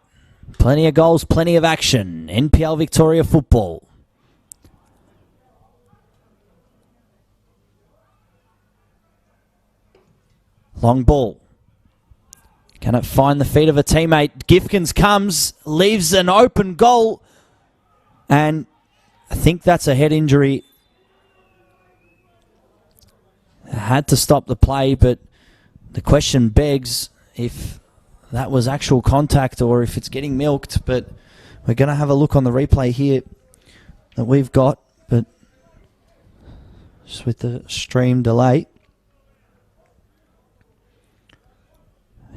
Plenty of goals, plenty of action. NPL Victoria football. Long ball. Can it find the feet of a teammate? Gifkins comes, leaves an open goal, and I think that's a head injury. Had to stop the play, but the question begs if that was actual contact or if it's getting milked. But we're going to have a look on the replay here that we've got, but just with the stream delay.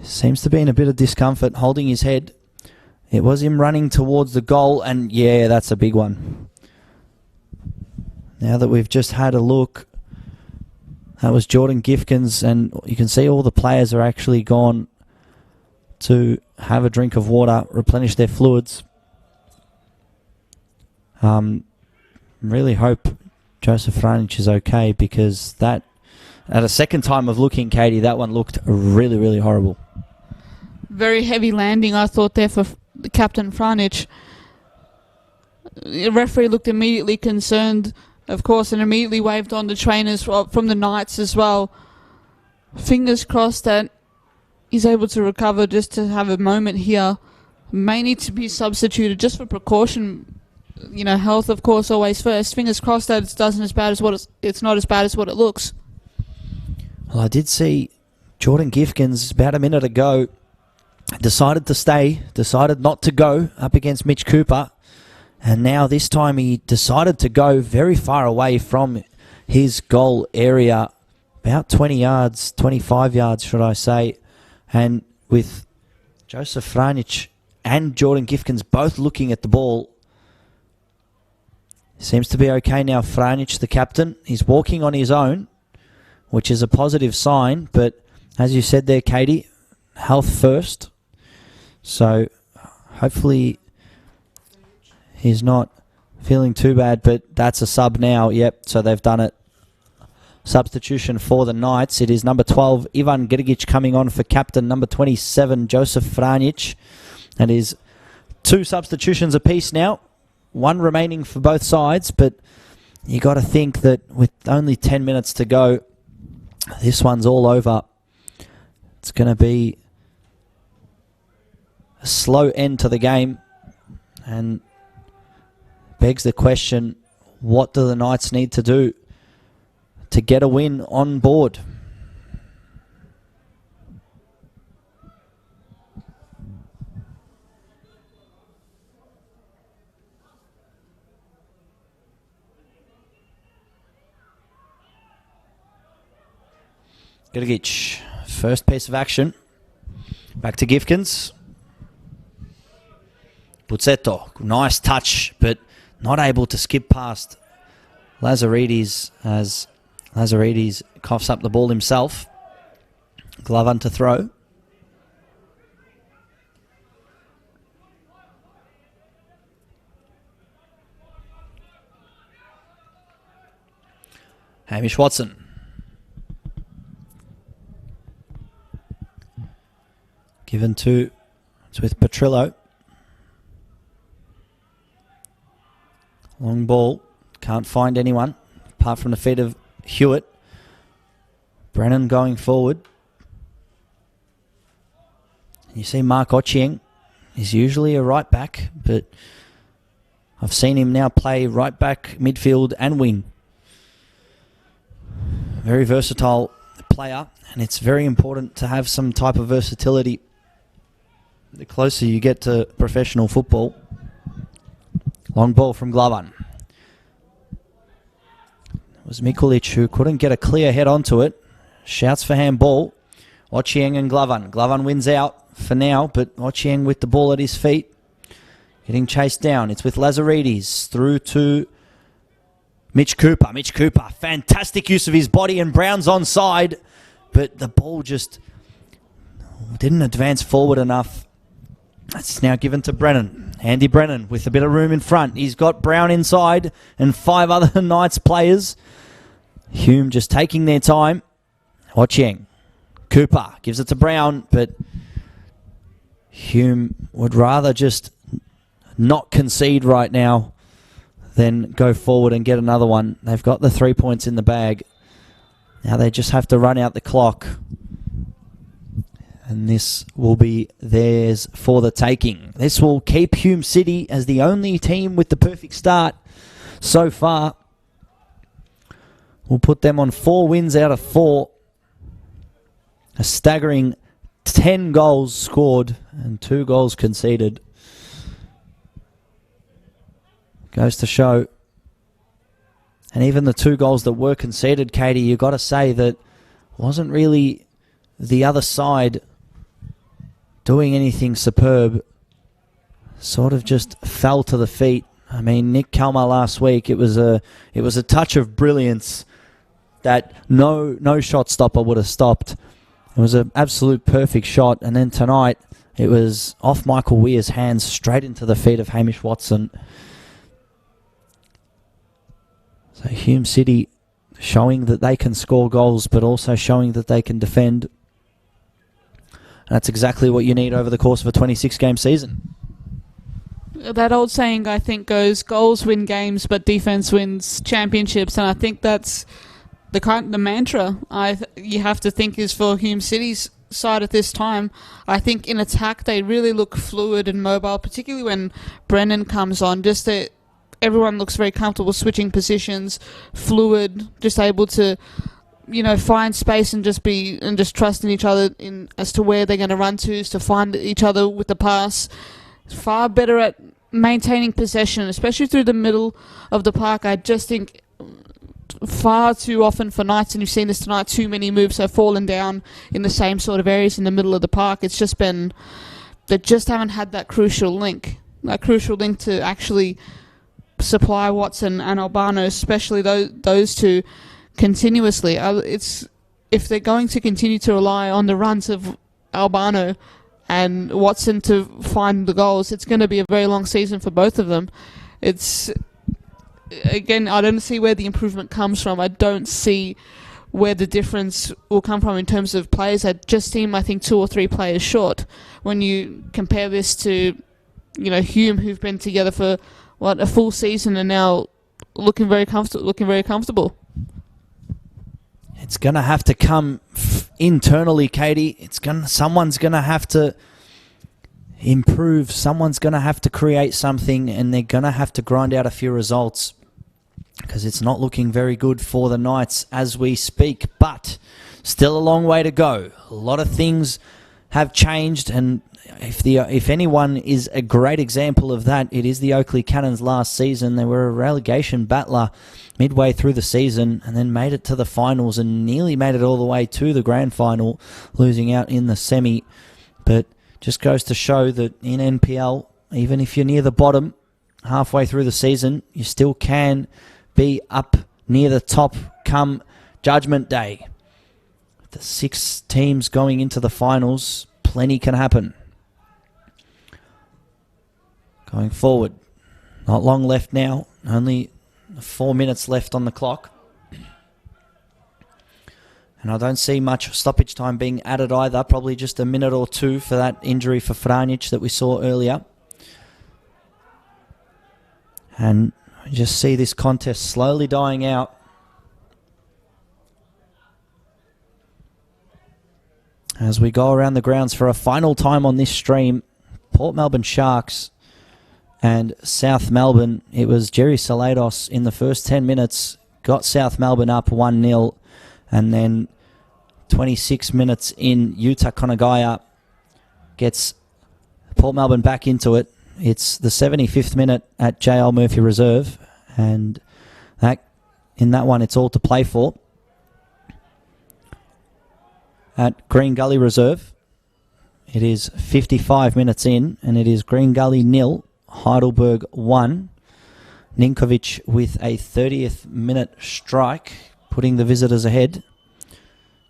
Seems to be in a bit of discomfort, holding his head. It was him running towards the goal, and yeah, that's a big one. Now that we've just had a look, that was Jordan Gifkins, and you can see all the players are actually gone to have a drink of water, replenish their fluids. Really hope Joseph Franich is okay, because that, at a second time of looking, Katie, that one looked really, really horrible. Very heavy landing, I thought, there for Captain Franich. The referee looked immediately concerned, of course, and immediately waved on the trainers from the Knights as well. Fingers crossed that he's able to recover, just to have a moment here. May need to be substituted just for precaution. You know, health, of course, always first. Fingers crossed that it's not as bad as what it looks. Well, I did see Jordan Gifkins about a minute ago decided to stay, decided not to go up against Mitch Cooper, and now this time he decided to go very far away from his goal area, about 20 yards, 25 yards, should I say. And with Joseph Franic and Jordan Gifkins both looking at the ball, seems to be okay now. Franic, the captain, he's walking on his own, which is a positive sign. But as you said there, Katie, health first. So hopefully he's not feeling too bad. But that's a sub now. Yep, so they've done it. Substitution for the Knights. It is number 12, Ivan Grgic, coming on for captain. Number 27, Joseph Franic. And is 2 substitutions apiece now. 1 remaining for both sides, but you got to think that with only 10 minutes to go, this one's all over. It's going to be a slow end to the game, and begs the question, what do the Knights need to do to get a win on board? Grgic, first piece of action. Back to Gifkins. Buzzetto, nice touch, but not able to skip past Lazaridis as Lazaridis coughs up the ball himself. Glover to throw. Hamish Watson. Given to, it's with Petrillo. Long ball. Can't find anyone apart from the feet of Hewitt. Brennan going forward. You see Mark Ochieng. He's usually a right back, but I've seen him now play right back, midfield and wing. Very versatile player, and it's very important to have some type of versatility the closer you get to professional football. Long ball from Glover. It was Mikulic who couldn't get a clear head onto it. Shouts for handball. Ochieng and Glover. Glover wins out for now, but Ochieng with the ball at his feet. Getting chased down. It's with Lazaridis through to Mitch Cooper. Mitch Cooper, fantastic use of his body, and Brown's onside, but the ball just didn't advance forward enough. That's now given to Brennan. Andy Brennan with a bit of room in front. He's got Brown inside and 5 other Knights players. Hume just taking their time. Ochieng. Cooper gives it to Brown, but Hume would rather just not concede right now than go forward and get another one. They've got the 3 points in the bag. Now they just have to run out the clock. And this will be theirs for the taking. This will keep Hume City as the only team with the perfect start so far. We'll put them on 4 wins out of 4. A staggering 10 goals scored and 2 goals conceded. Goes to show. And even the 2 goals that were conceded, Katie, you've got to say that wasn't really the other side doing anything superb. Sort of just fell to the feet. I mean, Nick Kalmar last week, it was a touch of brilliance that no shot stopper would have stopped. It was an absolute perfect shot. And then tonight, it was off Michael Weir's hands straight into the feet of Hamish Watson. So Hume City showing that they can score goals, but also showing that they can defend. And that's exactly what you need over the course of a 26-game season. That old saying, I think, goes, goals win games, but defense wins championships. And I think that's the mantra you have to think is for Hume City's side at this time. I think in attack, they really look fluid and mobile, particularly when Brennan comes on. Just that everyone looks very comfortable switching positions, fluid, just able to, find space and just trusting each other in as to where they're going to run to find each other with the pass. Far better at maintaining possession, especially through the middle of the park. I just think far too often for Knights, and you've seen this tonight, too many moves have fallen down in the same sort of areas in the middle of the park. It's just been, they just haven't had that crucial link to actually supply Watson and Albano, especially those two, continuously. If they're going to continue to rely on the runs of Albano and Watson to find the goals, it's going to be a very long season for both of them. Again, I don't see where the improvement comes from. I don't see where the difference will come from in terms of players that just seem, I think, 2 or 3 players short. When you compare this to, Hume, who've been together for a full season and now looking very comfortable. It's going to have to come internally, Katie. Someone's going to have to improve. Someone's going to have to create something, and they're going to have to grind out a few results, because it's not looking very good for the Knights as we speak. But still a long way to go. A lot of things have changed, and if anyone is a great example of that, it is the Oakley Cannons last season. They were a relegation battler midway through the season and then made it to the finals and nearly made it all the way to the grand final, losing out in the semi. But just goes to show that in NPL, even if you're near the bottom halfway through the season, you still can be up near the top come Judgment Day. The 6 teams going into the finals, plenty can happen. Going forward, not long left now, only 4 minutes left on the clock. And I don't see much stoppage time being added either, probably just a minute or 2 for that injury for Franic that we saw earlier. And I just see this contest slowly dying out. As we go around the grounds for a final time on this stream, Port Melbourne Sharks and South Melbourne. It was Jerry Salados in the first 10 minutes, got South Melbourne up 1-0, and then 26 minutes in, Yuta Konagaya gets Port Melbourne back into it. It's the 75th minute at JL Murphy Reserve, and in that one it's all to play for. At Green Gully Reserve, it is 55 minutes in, and it is Green Gully 0, Heidelberg 1. Ninkovic with a 30th minute strike, putting the visitors ahead.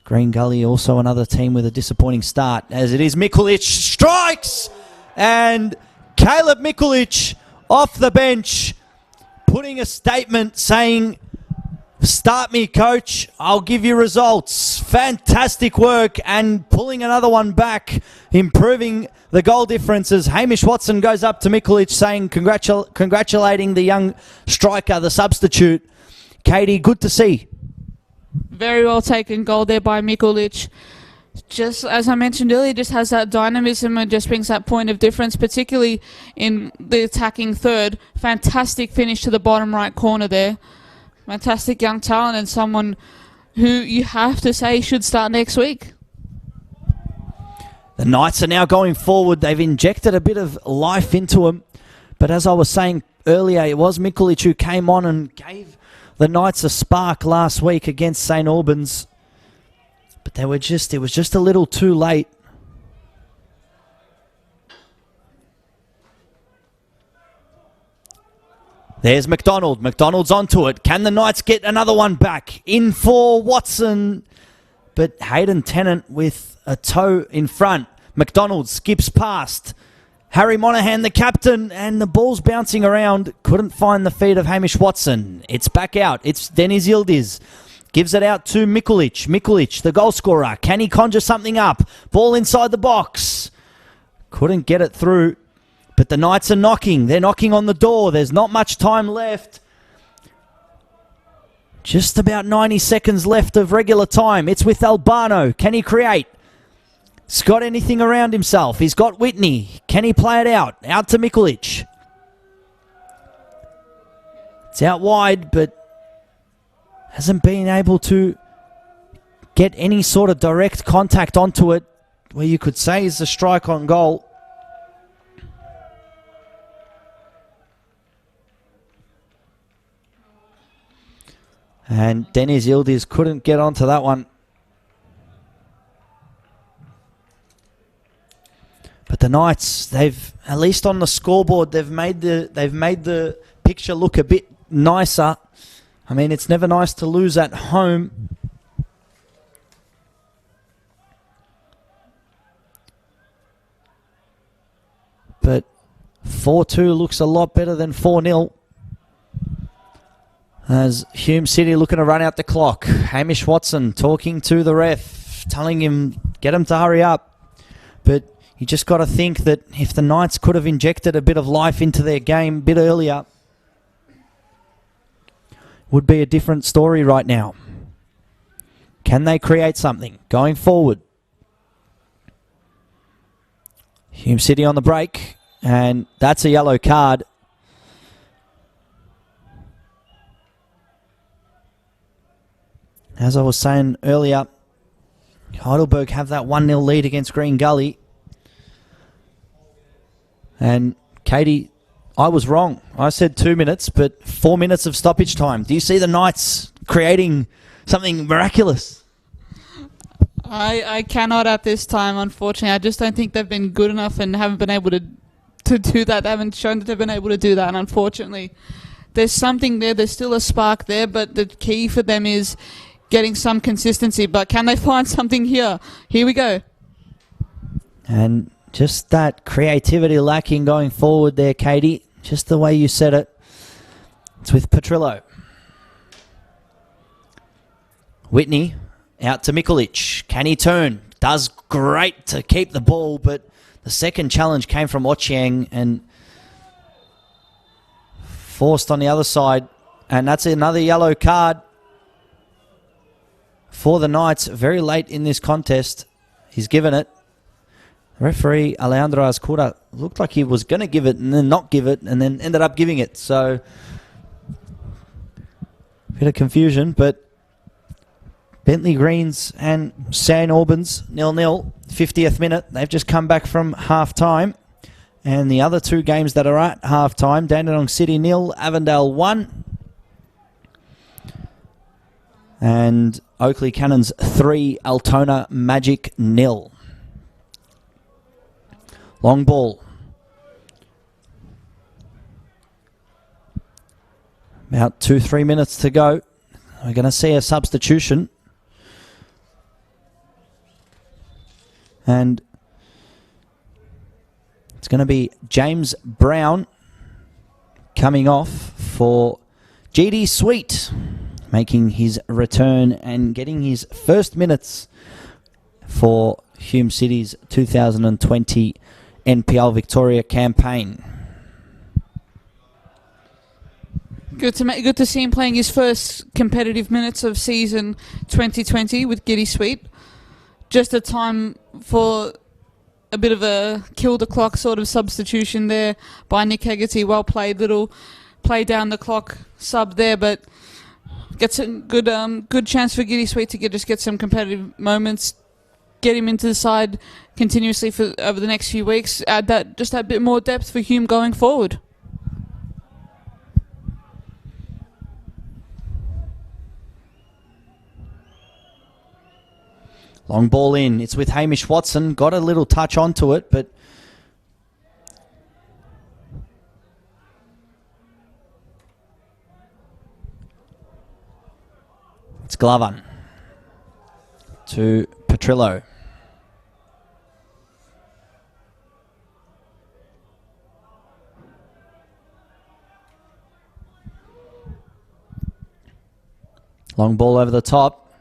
Green Gully also another team with a disappointing start, as it is Mikulic strikes, and Caleb Mikulic off the bench putting a statement saying, "Start me, coach. I'll give you results." Fantastic work, and pulling another one back, improving the goal differences. Hamish Watson goes up to Mikulic saying, congratulating the young striker, the substitute. Katie, good to see. Very well taken goal there by Mikulic. Just as I mentioned earlier, just has that dynamism and just brings that point of difference, particularly in the attacking third. Fantastic finish to the bottom right corner there. Fantastic young talent, and someone who you have to say should start next week. The Knights are now going forward. They've injected a bit of life into them. But as I was saying earlier, it was Mikulic who came on and gave the Knights a spark last week against St Albans. But it was just a little too late. There's McDonald. McDonald's onto it. Can the Knights get another one back? In for Watson. But Hayden Tennant with a toe in front. McDonald skips past Harry Monaghan, the captain, and the ball's bouncing around. Couldn't find the feet of Hamish Watson. It's back out. It's Denis Yildiz. Gives it out to Mikulic. Mikulic, the goal scorer. Can he conjure something up? Ball inside the box. Couldn't get it through. But the Knights are knocking. They're knocking on the door. There's not much time left. Just about 90 seconds left of regular time. It's with Albano. Can he create? He's got anything around himself. He's got Whitney. Can he play it out? Out to Mikulic. It's out wide, but hasn't been able to get any sort of direct contact onto it where you could say is a strike on goal. And Dennis Yildiz couldn't get onto that one. But the Knights, they've, at least on the scoreboard, they've made the picture look a bit nicer. I mean, it's never nice to lose at home. But 4-2 looks a lot better than 4-0. As Hume City looking to run out the clock. Hamish Watson talking to the ref, telling him, get him to hurry up. But you just got to think that if the Knights could have injected a bit of life into their game a bit earlier, would be a different story right now. Can they create something going forward? Hume City on the break, and that's a yellow card. As I was saying earlier, Heidelberg have that 1-0 lead against Green Gully. And Katie, I was wrong. I said 2 minutes, but 4 minutes of stoppage time. Do you see the Knights creating something miraculous? I cannot at this time, unfortunately. I just don't think they've been good enough and haven't been able to do that. They haven't shown that they've been able to do that, and unfortunately, there's something there. There's still a spark there, but the key for them is getting some consistency. But can they find something here? Here we go. And just that creativity lacking going forward there, Katie. Just the way you said it. It's with Petrillo. Whitney out to Mikulic. Can he turn? Does great to keep the ball, but the second challenge came from Ochieng and forced on the other side. And that's another yellow card for the Knights very late in this contest. He's given it. Referee Alejandro Azcura looked like he was going to give it and then not give it and then ended up giving it. So, a bit of confusion, but Bentley Greens and St Albans 0-0, 50th minute. They've just come back from half-time. And the other two games that are at half-time, Dandenong City 0, Avondale 1. And Oakley Cannons 3, Altona Magic 0. Long ball. About 2-3 minutes to go. We're going to see a substitution. And it's going to be James Brown coming off for GD Sweet, making his return and getting his first minutes for Hume City's 2020 NPL Victoria campaign. Good to see him playing his first competitive minutes of season 2020 with Giddy Sweet. Just a time for a bit of a kill the clock sort of substitution there by Nick Hegarty. Well played, little play down the clock sub there, but gets a good chance for Giddy Sweet to get some competitive moments. Get him into the side continuously for over the next few weeks. Add that bit more depth for Hume going forward. Long ball in. It's with Hamish Watson. Got a little touch onto it, but it's Glavan to Petrillo. Long ball over the top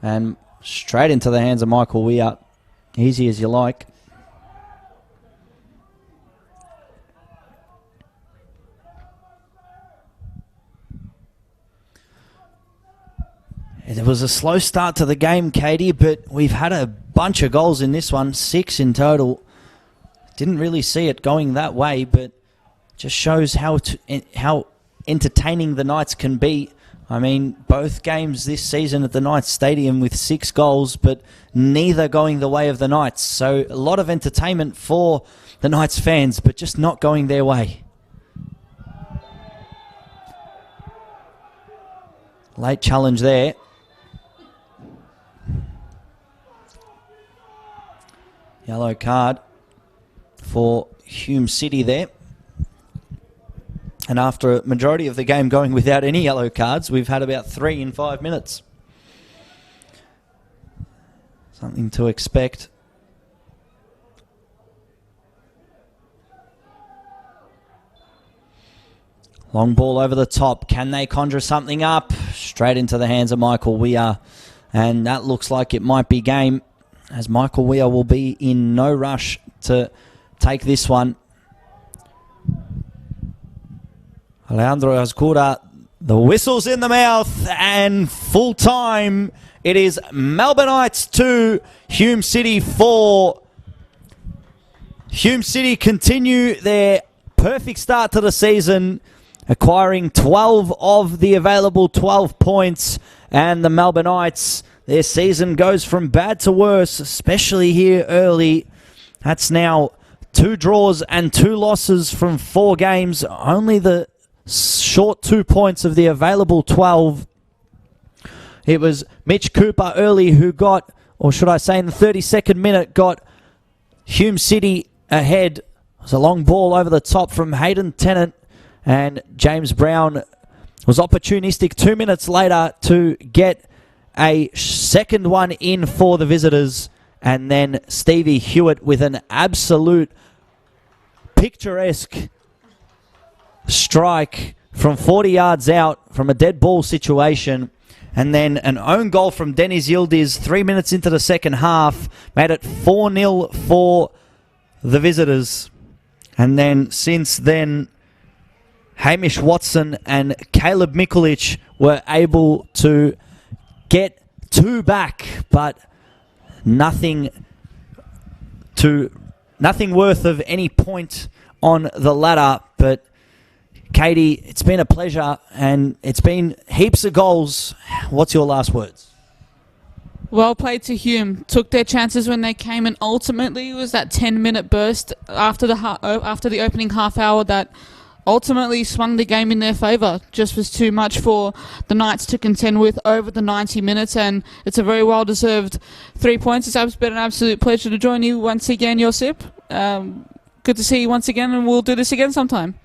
and straight into the hands of Michael Weir. Easy as you like. It was a slow start to the game, Katie, but we've had a bunch of goals in this one, 6 in total. Didn't really see it going that way, but just shows how entertaining the Knights can be. I mean, both games this season at the Knights Stadium with 6 goals, but neither going the way of the Knights. So a lot of entertainment for the Knights fans, but just not going their way. Late challenge there. Yellow card for Hume City there. And after a majority of the game going without any yellow cards, we've had about 3 in 5 minutes. Something to expect. Long ball over the top. Can they conjure something up? Straight into the hands of Michael Weir. And that looks like it might be game, as Michael Weir will be in no rush to take this one. Alejandro Azcura, the whistle's in the mouth, and full time. It is Melbourneites 2, Hume City 4. Hume City continue their perfect start to the season, acquiring 12 of the available 12 points. And the Melbourneites, their season goes from bad to worse, especially here early. That's now 2 draws and 2 losses from 4 games. Only the short 2 points of the available 12. It was Mitch Cooper early who got, or should I say in the 32nd minute, got Hume City ahead. It was a long ball over the top from Hayden Tennant, and James Brown was opportunistic 2 minutes later to get a second one in for the visitors. And then Stevie Hewitt with an absolute picturesque strike from 40 yards out from a dead ball situation. And then an own goal from Dennis Yildiz 3 minutes into the second half made it 4-0 for the visitors. And then since then, Hamish Watson and Caleb Mikulich were able to get 2 back, but nothing worth of any point on the ladder. But Katie, it's been a pleasure, and it's been heaps of goals. What's your last words? Well played to Hume. Took their chances when they came, and ultimately it was that 10-minute burst after the opening half hour that ultimately swung the game in their favour. Just was too much for the Knights to contend with over the 90 minutes, and it's a very well-deserved 3 points. It's been an absolute pleasure to join you once again, Josip. Good to see you once again, and we'll do this again sometime.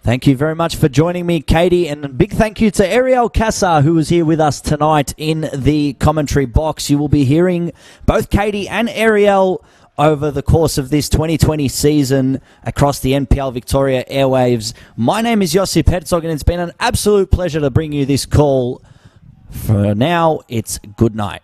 Thank you very much for joining me, Katie, and a big thank you to Ariel Cassar, who was here with us tonight in the commentary box. You will be hearing both Katie and Ariel over the course of this 2020 season across the NPL Victoria airwaves. My name is Josip Herzog, and it's been an absolute pleasure to bring you this call. For now, it's good night.